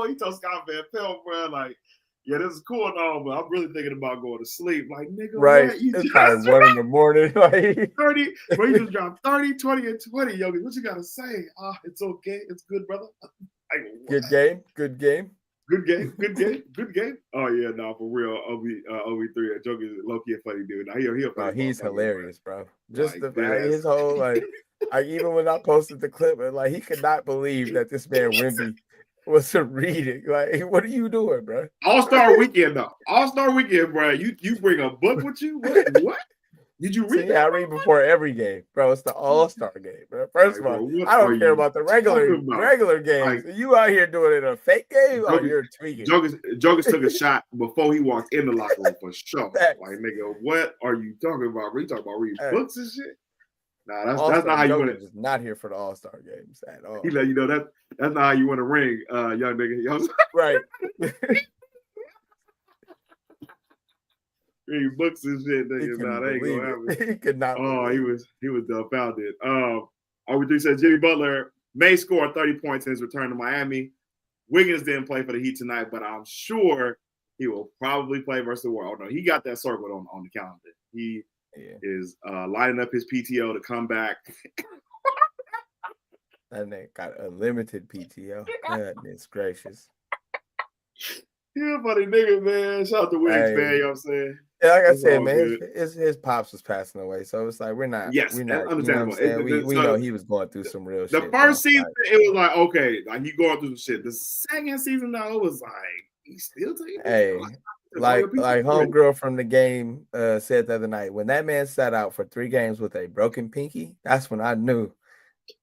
he told Scott Van Pelt, bro, like, yeah, this is cool and all, but I'm really thinking about going to sleep. Like, nigga, right. What? You it's just probably 1 in the morning. Like 30, bro, you just dropped 30, 20, and 20, yogi. What you gotta say? It's okay. It's good, brother. Like, good game. Good game. Good game, good game, good game. Oh yeah, no, for real. OB3, Joke is low-key a funny dude. Now he's hilarious, bro. Just like, his whole like even when I posted the clip, like he could not believe that this man Wemby was reading. Like, what are you doing, bro? All-Star Weekend though. All-Star Weekend, bro. You bring a book with you? What? Did you read? I read before every game, bro. It's the All-Star game, bro. First of all, I don't care about the regular games. Like, you out here doing it in a fake game? You're tweaking. Jokers took a shot before he walked in the locker room for sure. Like, nigga, what are you talking about? Are you talking about reading books and shit? Nah, that's not how you want it. Just not here for the All-Star games at all. He let you know that's not how you want to ring, young nigga. Right. Reading books and shit, nigga. Nah, that ain't gonna happen. He could not. He was dumbfounded. RB3 said Jimmy Butler may score 30 points in his return to Miami. Wiggins didn't play for the Heat tonight, but I'm sure he will probably play versus the Warriors. Oh no, he got that circled on the calendar. He is lining up his PTO to come back. That nigga got a limited PTO. Goodness gracious. Yeah, funny nigga, man. Shout out to Wiggs, man. You know what I'm saying? Yeah, like I said, man, his pops was passing away, so it's like we're not understandable. You know what I'm saying? We know he was going through some real shit. The first season, it was like, okay, like he going through some shit. The second season, though, it was like he's still taking. Hey, like homegirl from the game said the other night, when that man sat out for 3 games with a broken pinky, that's when I knew,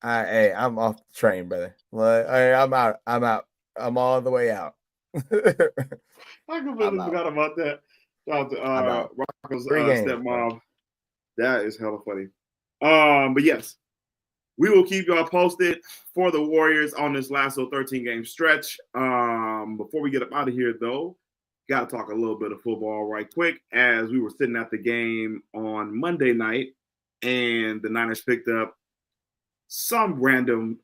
I'm off the train, brother. Like, I'm out. I'm all the way out. I completely forgot about that. Shout out to Rocco's stepmom. That is hella funny. But yes, we will keep y'all posted for the Warriors on this last 13-game stretch. Before we get up out of here, though, got to talk a little bit of football right quick. As we were sitting at the game on Monday night, and the Niners picked up some random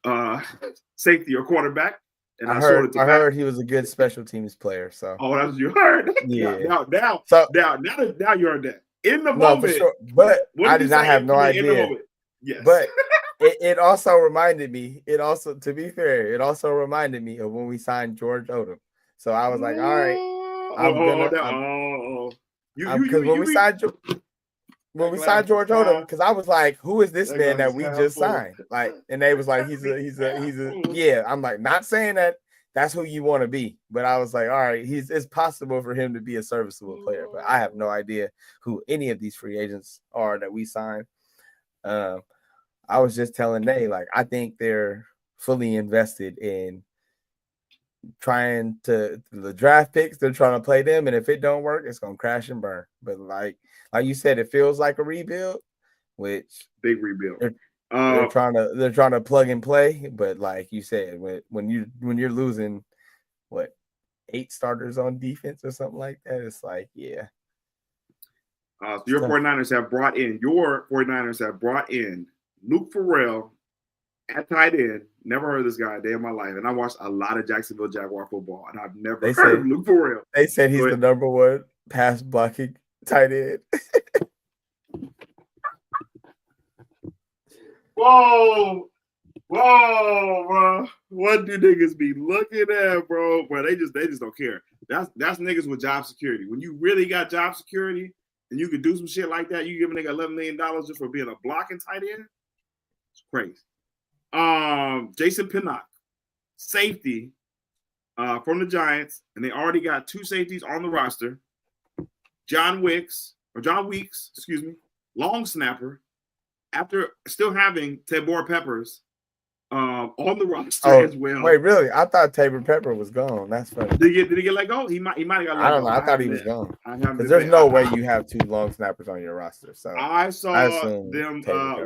safety or quarterback. And I heard he was a good special teams player. So that's what you heard. Yeah. Now you heard that in the moment. For sure. But I did not have no idea. Yes. But it also reminded me. To be fair, it also reminded me of when we signed George Odom. So I was like, all right, because when we signed George Odom, because I was like, who is this man that we just signed? Like, and they was like, he's a yeah. I'm like, not saying that that's who you want to be, but I was like, all right, it's possible for him to be a serviceable player, but I have no idea who any of these free agents are that we signed. I was just telling Nate, like, I think they're fully invested in trying to the draft picks. They're trying to play them, and if it don't work, it's gonna crash and burn. But like you said, it feels like a rebuild, which big rebuild. They're trying to plug and play, but like you said, when you're losing 8 starters on defense or something like that, it's like So your 49ers have brought in Luke Farrell at tight end. Never heard of this guy a day in my life, and I watched a lot of Jacksonville Jaguar football, and I've never heard of Luke Farrell. They said he's the number 1 pass blocking tight end. Whoa, bro! What do niggas be looking at, bro? Bro, they just don't care. That's niggas with job security. When you really got job security and you can do some shit like that, you give a nigga $11 million just for being a blocking tight end. It's crazy. Jason Pinnock, safety from the Giants, and they already got 2 safeties on the roster. John Weeks, long snapper. After still having Tabor Peppers on the roster as well. Wait, really? I thought Tabor Pepper was gone. That's funny. Did he get let go? He might have got let go. I don't know. I thought he was gone. Because there's no way you have 2 long snappers on your roster. So I saw them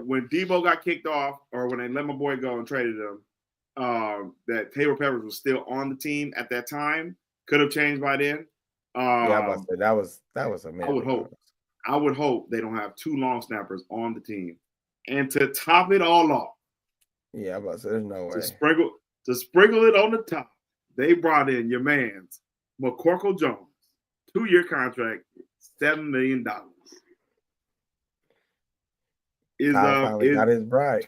when Debo got kicked off, or when they let my boy go and traded him. That Tabor Peppers was still on the team at that time. Could have changed by then. That was a man. I would hope they don't have 2 long snappers on the team. And to top it all off, yeah, I'm about to say there's no way. To sprinkle it on the top, they brought in your man's McCorkle Jones, 2-year contract, $7 million. Finally got his bride.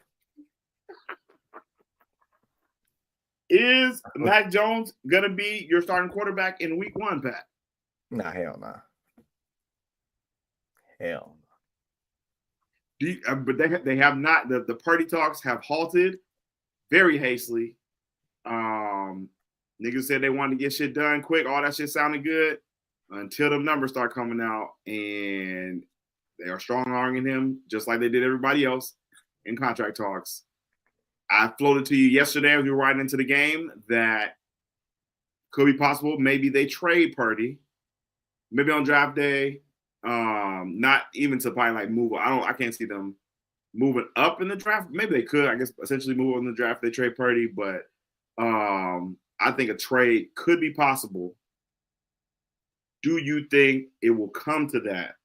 Is Mac Jones gonna be your starting quarterback in week 1, Pat? Nah, hell nah. Hell. But they have not. The party talks have halted very hastily. Niggas said they wanted to get shit done quick. All that shit sounded good until the numbers start coming out, and they are strong arming him just like they did everybody else in contract talks. I floated to you yesterday as we were riding into the game that could be possible. Maybe they trade Purdy, maybe on draft day. Not even to probably like move. I can't see them moving up in the draft. Maybe they could. I guess essentially move up in the draft. They trade Purdy, but I think a trade could be possible. Do you think it will come to that,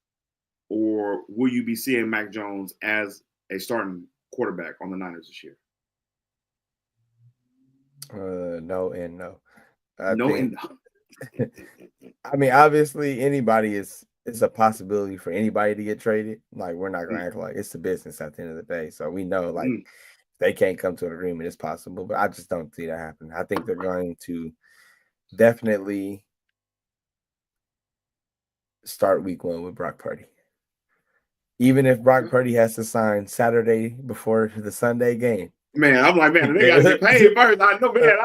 or will you be seeing Mac Jones as a starting quarterback on the Niners this year? No and no. I mean, obviously, anybody it's a possibility for anybody to get traded. Like, we're not gonna act like it's the business at the end of the day. So we know, like, they can't come to an agreement. It's possible, but I just don't see that happen. I think they're going to definitely start week 1 with Brock Purdy. Even if Brock Purdy has to sign Saturday before the Sunday game. Man, I'm like, man, they got to get paid first. I know, man.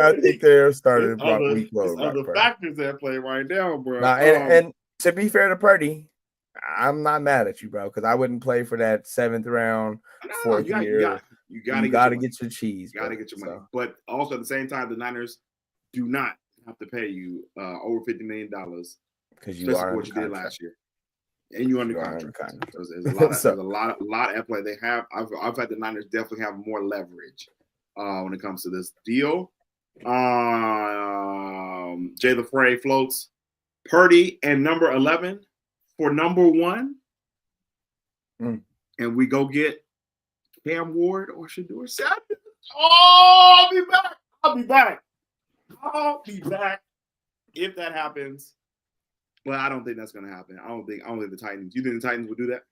I think they're starting Brock week 1. There's other factors that play right now, bro. And to be fair to Purdy, I'm not mad at you, bro, because I wouldn't play for that 7th round, 4th year. You got to get your cheese. You got to get your money. But also at the same time, the Niners do not have to pay you over $50 million because you are what you did last year, and you're under contract. There's a lot at play. They have. I've had the Niners definitely have more leverage when it comes to this deal. Jay LaFrey floats Purdy and number 11 for number 1, and we go get Cam Ward or Shedeur Sanders. Oh, I'll be back if that happens. But I don't think that's going to happen. I don't think the Titans. You think the Titans will do that?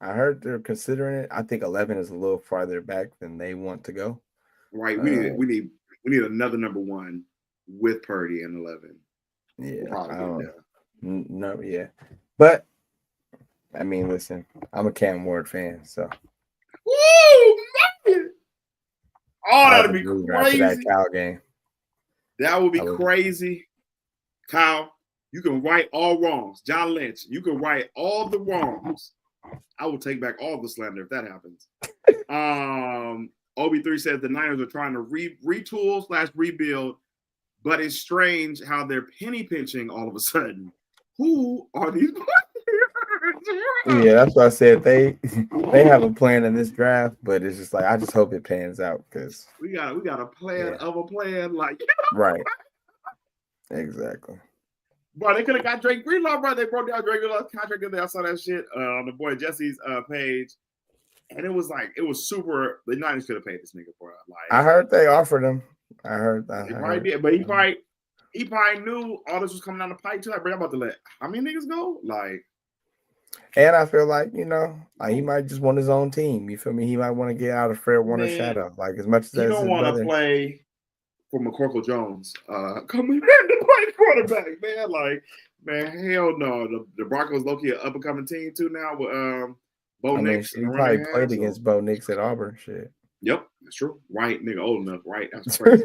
I heard they're considering it. I think 11 is a little farther back than they want to go. Right. We need another number 1 with Purdy and 11. Yeah. No. Yeah. But I mean, listen, I'm a Cam Ward fan, so. Woo, man! Oh, that'd be crazy. That Cal game. That would be crazy. Kyle, you can right all wrongs. John Lynch, you can right all the wrongs. I will take back all the slander if that happens. OB3 says the Niners are trying to retool/rebuild, but it's strange how they're penny pinching all of a sudden. Who are these players? Yeah, that's why I said they have a plan in this draft, but it's just like I just hope it pans out because we got a plan of a plan, like right. Exactly. Bro, they could have got Drake Greenlaw, bro. They broke down Drake Greenlaw's contract. I saw that shit on the boy Jesse's page, and it was super. The Niners could have paid this nigga for it. Like, I heard they offered him. I heard that. He probably did, but he probably knew all this was coming down the pipe too. Like, bro, I'm about to let how many niggas go? Like, and I feel like he might just want his own team. You feel me? He might want to get out of Fred Warner's shadow, like as much as you don't want to play for McCorkle Jones coming in to play quarterback, man. Like, man, hell no. The Broncos low-key an up-and-coming team too now with Bo Nix. He probably played against Bo Nix at Auburn. Shit. Yep, that's true. Right, nigga, old enough. Right, that's crazy.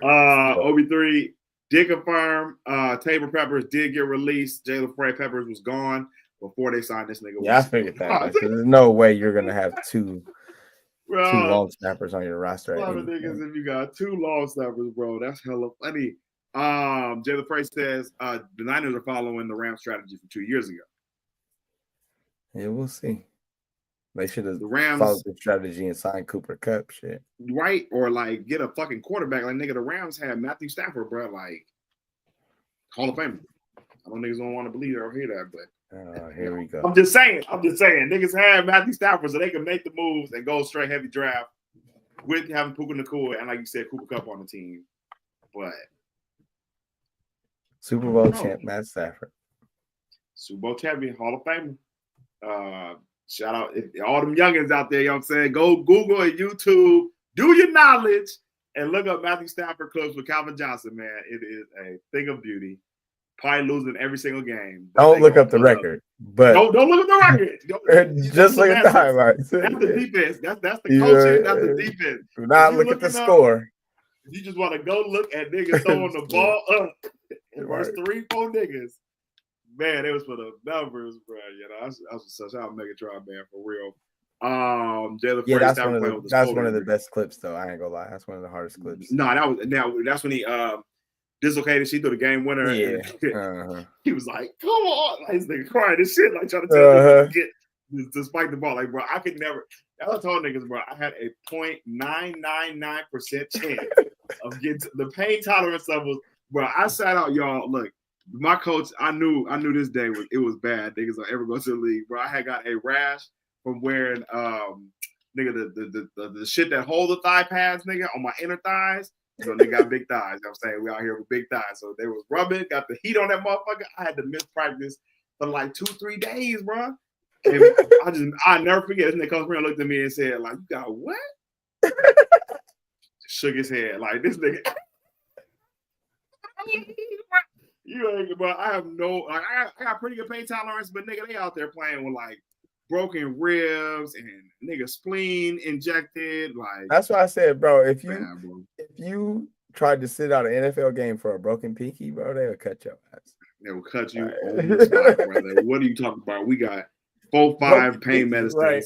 OB3 did confirm Tabor Peppers did get released. Jay LaFrey Peppers was gone. before they signed this nigga. Yeah, I figured that. Like, there's no way you're gonna have two long snappers on your roster. A lot of niggas if you got 2 long snappers, bro. That's hella funny. Jay the Price says the Niners are following the Rams strategy from 2 years ago. Yeah, we'll see. They should have Rams followed the strategy and signed Cooper Kupp, shit. Right? Or like get a fucking quarterback. Like nigga, the Rams had Matthew Stafford, bro. Like Hall of Fame. I don't niggas don't want to believe or hear that, but here we go. I'm just saying. Niggas had Matthew Stafford so they can make the moves and go straight heavy draft with having Puka Nacua and like you said, Cooper Kupp on the team. But Super Bowl champ Matt Stafford. Super Bowl champion, Hall of Famer. Shout out all them youngins out there, you know what I'm saying? Go Google and YouTube, do your knowledge, and look up Matthew Stafford clips with Calvin Johnson, man. It is a thing of beauty. Probably losing every single game. Don't look up the record. But don't look at the record. Just look at the highlights. That's the defense. That's the coaching. That's the defense. Do not look at the score. You just want to go look at niggas throwing the ball up. And there's 3-4 niggas. Man, it was for the numbers, bro. You know, I was such a Megatron, man, for real. That's one of the best clips, though. I ain't gonna lie. That's one of the hardest clips. No, that's when he dislocated. She threw the game winner. Yeah. He was like, "Come on!" Like, this nigga crying this shit, like trying to tell me to spike the ball. Like, bro, I could never. I told niggas, bro, I had a 0.999% chance of getting the pain tolerance levels. Bro, I sat out, y'all. Look, my coach, I knew this day was bad. Niggas don't ever go to the league, bro. I had got a rash from wearing nigga the shit that hold the thigh pads, nigga, on my inner thighs. So they got big thighs. You know what I'm saying? We out here with big thighs. So they was rubbing, got the heat on that motherfucker. I had to miss practice for like 2-3 days, bro. And I never forget. This nigga comes around, looked at me and said, like, you got what? Shook his head. Like, this nigga. You ain't, bro. I have no, like, I got pretty good pain tolerance, but nigga, they out there playing with like broken ribs and nigga spleen injected. Like, that's why I said, bro, if you tried to sit out an NFL game for a broken pinky, bro, they would cut your ass. They will cut you on the spot, brother. What are you talking about? We got 4-5 pain medicines. Right.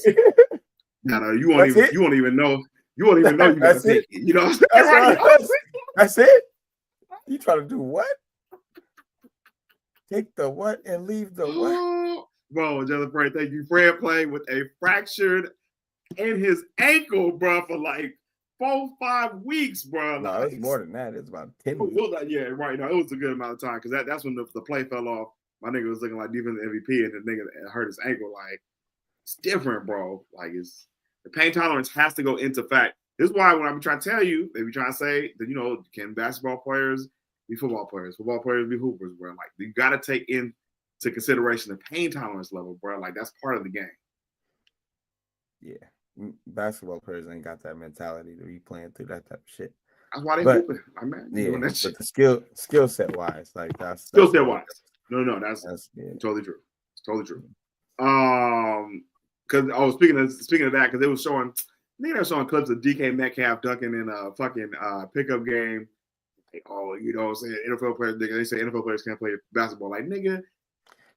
No, you won't even know. You won't even know you got a pinky. You know what I'm saying? That's it. You try to do what? Take the what and leave the what? Bro, Jennifer, thank you. Fred played with a fractured in his ankle, bro, for like 4-5 weeks, bro. No, like, it's more than that. It's about 10 weeks. Yeah, right. No, it was a good amount of time because that's when the play fell off. My nigga was looking like defensive MVP, and the nigga hurt his ankle. Like, it's different, bro. Like, the pain tolerance has to go into fact. This is why when I'm trying to tell you, they be trying to say that, you know, can basketball players be football players be hoopers, bro? Like, you got to take into consideration the pain tolerance level, bro. Like, that's part of the game. Yeah. Basketball players ain't got that mentality to be playing through that type of shit. That's why they hooping. I mean, yeah, doing that shit. But the skill set wise, like that's skill set wise. No, that's totally true. It's totally true. Because I was speaking of that, because they was showing, they were showing clips of DK Metcalf dunking in a fucking pickup game. Like, oh, you know what I'm saying? NFL players, nigga, they say NFL players can't play basketball. Like, nigga,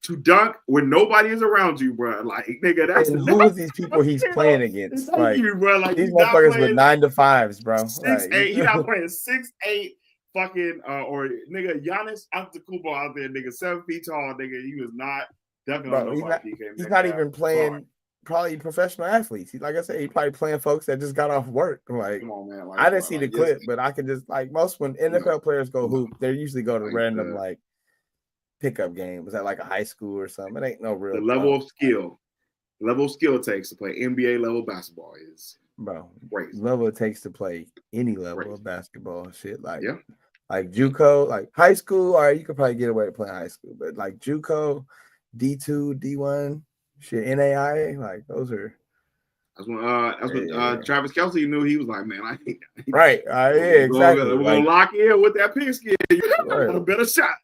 to dunk when nobody is around you, bro. Like, nigga, that's who are these people he's playing against? Like, you, bro. Like, these motherfuckers with 9 to 5s, bro. 6'8". He's not playing 6'8". Fucking or nigga Giannis Antetokounmpo out there, nigga 7 feet tall, nigga. He was not dunking on nobody. He's not even playing. Probably professional athletes. Like I said, he probably playing folks that just got off work. Like, come on, man. Like, I didn't see the clip, but I can just like most when NFL players go hoop, they usually go to random like pickup games at like a high school or something. It ain't no real. The level of skill it takes to play NBA level basketball is crazy. Level it takes to play any level of basketball. Shit, like like JUCO, like high school. All right, you could probably get away with playing high school, but like JUCO, D2, D1. Shit, NAIA, like those are. That's when Travis Kelce knew. He was like, man, I think. Right. Exactly. We're gonna lock in with that pigskin. I got a better shot.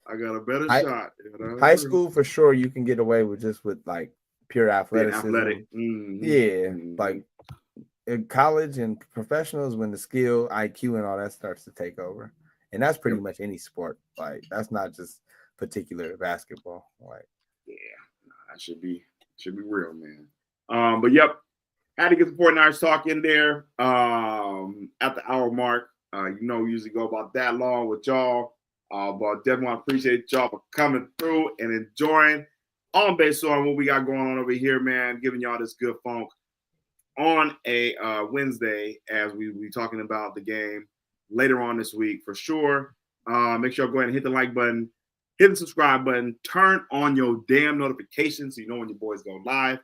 shot. You know? High school for sure, you can get away with just with like pure athleticism. Mm-hmm. Yeah, like in college and professionals, when the skill, IQ, and all that starts to take over, and that's pretty much any sport. Like that's not just particular basketball. Like That should be real, man. But yep, had to get the 49ers talk in there at the hour mark. We usually go about that long with y'all. But definitely want to appreciate y'all for coming through and enjoying on base on what we got going on over here, man. Giving y'all this good funk on a Wednesday as we be talking about the game later on this week for sure. Make sure you go ahead and hit the like button, hit the subscribe button, turn on your damn notifications so you know when your boys go live.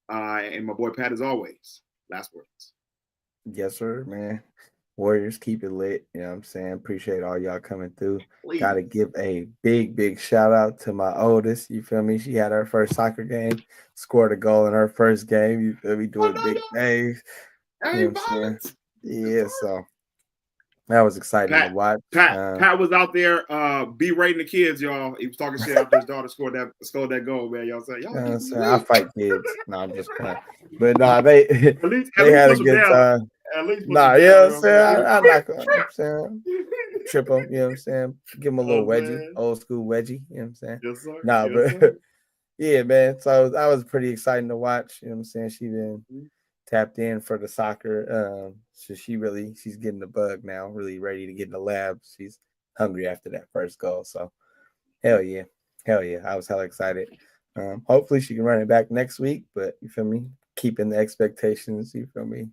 And my boy Pat, as always, last words. Yes, sir, man. Warriors, keep it lit. You know what I'm saying? Appreciate all y'all coming through. Please. Got to give a big shout out to my oldest. You feel me? She had her first soccer game, scored a goal in her first game. You feel me? Doing big things. You know what I'm saying? Yeah, so that was exciting to watch. Pat was out there berating the kids, y'all. He was talking shit after his daughter scored that goal, man. Y'all say, I fight kids. No, I'm just playing. But no, they had a good time. Nah, you know what I'm saying? I'm not going to trip them, you know what I'm saying? Give them a little wedgie, old school wedgie, you know what I'm saying? Yes, sir. Nah, yes, but sir. yeah, man. So that was pretty exciting to watch. You know what I'm saying? She been tapped in for the soccer. So she's getting the bug now, really ready to get in the lab. She's hungry after that first goal. So hell yeah. I was hella excited. Hopefully she can run it back next week, but you feel me? Keeping the expectations, you feel me?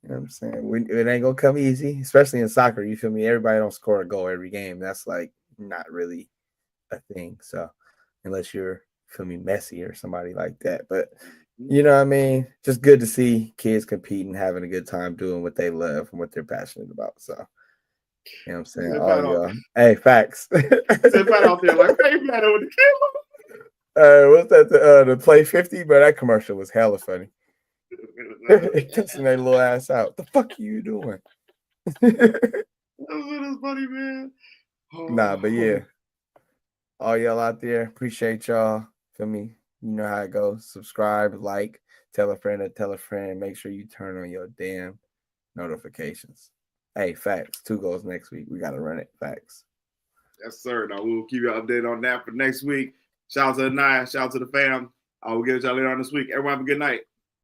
You know what I'm saying? It ain't gonna come easy, especially in soccer. You feel me? Everybody don't score a goal every game. That's like not really a thing. So unless you're, feel me, Messi or somebody like that. But you know what I mean? Just good to see kids competing, having a good time doing what they love and what they're passionate about. So you know what I'm saying? Oh yeah. Hey, facts. Sit Pat out there like, hey, man, with the camera. What's that? The Play 50, but that commercial was hella funny. Cussing that little ass out. The fuck are you doing? That was funny, man. Nah, but yeah. All y'all out there, appreciate y'all. Feel me? You know how it goes. Subscribe, like, tell a friend to tell a friend. Make sure you turn on your damn notifications. Hey, facts. 2 goals next week. We gotta run it. Facts. Yes, sir. Now we'll keep you updated on that for next week. Shout out to the Naya. Shout out to the fam. We'll get y'all later on this week. Everyone have a good night.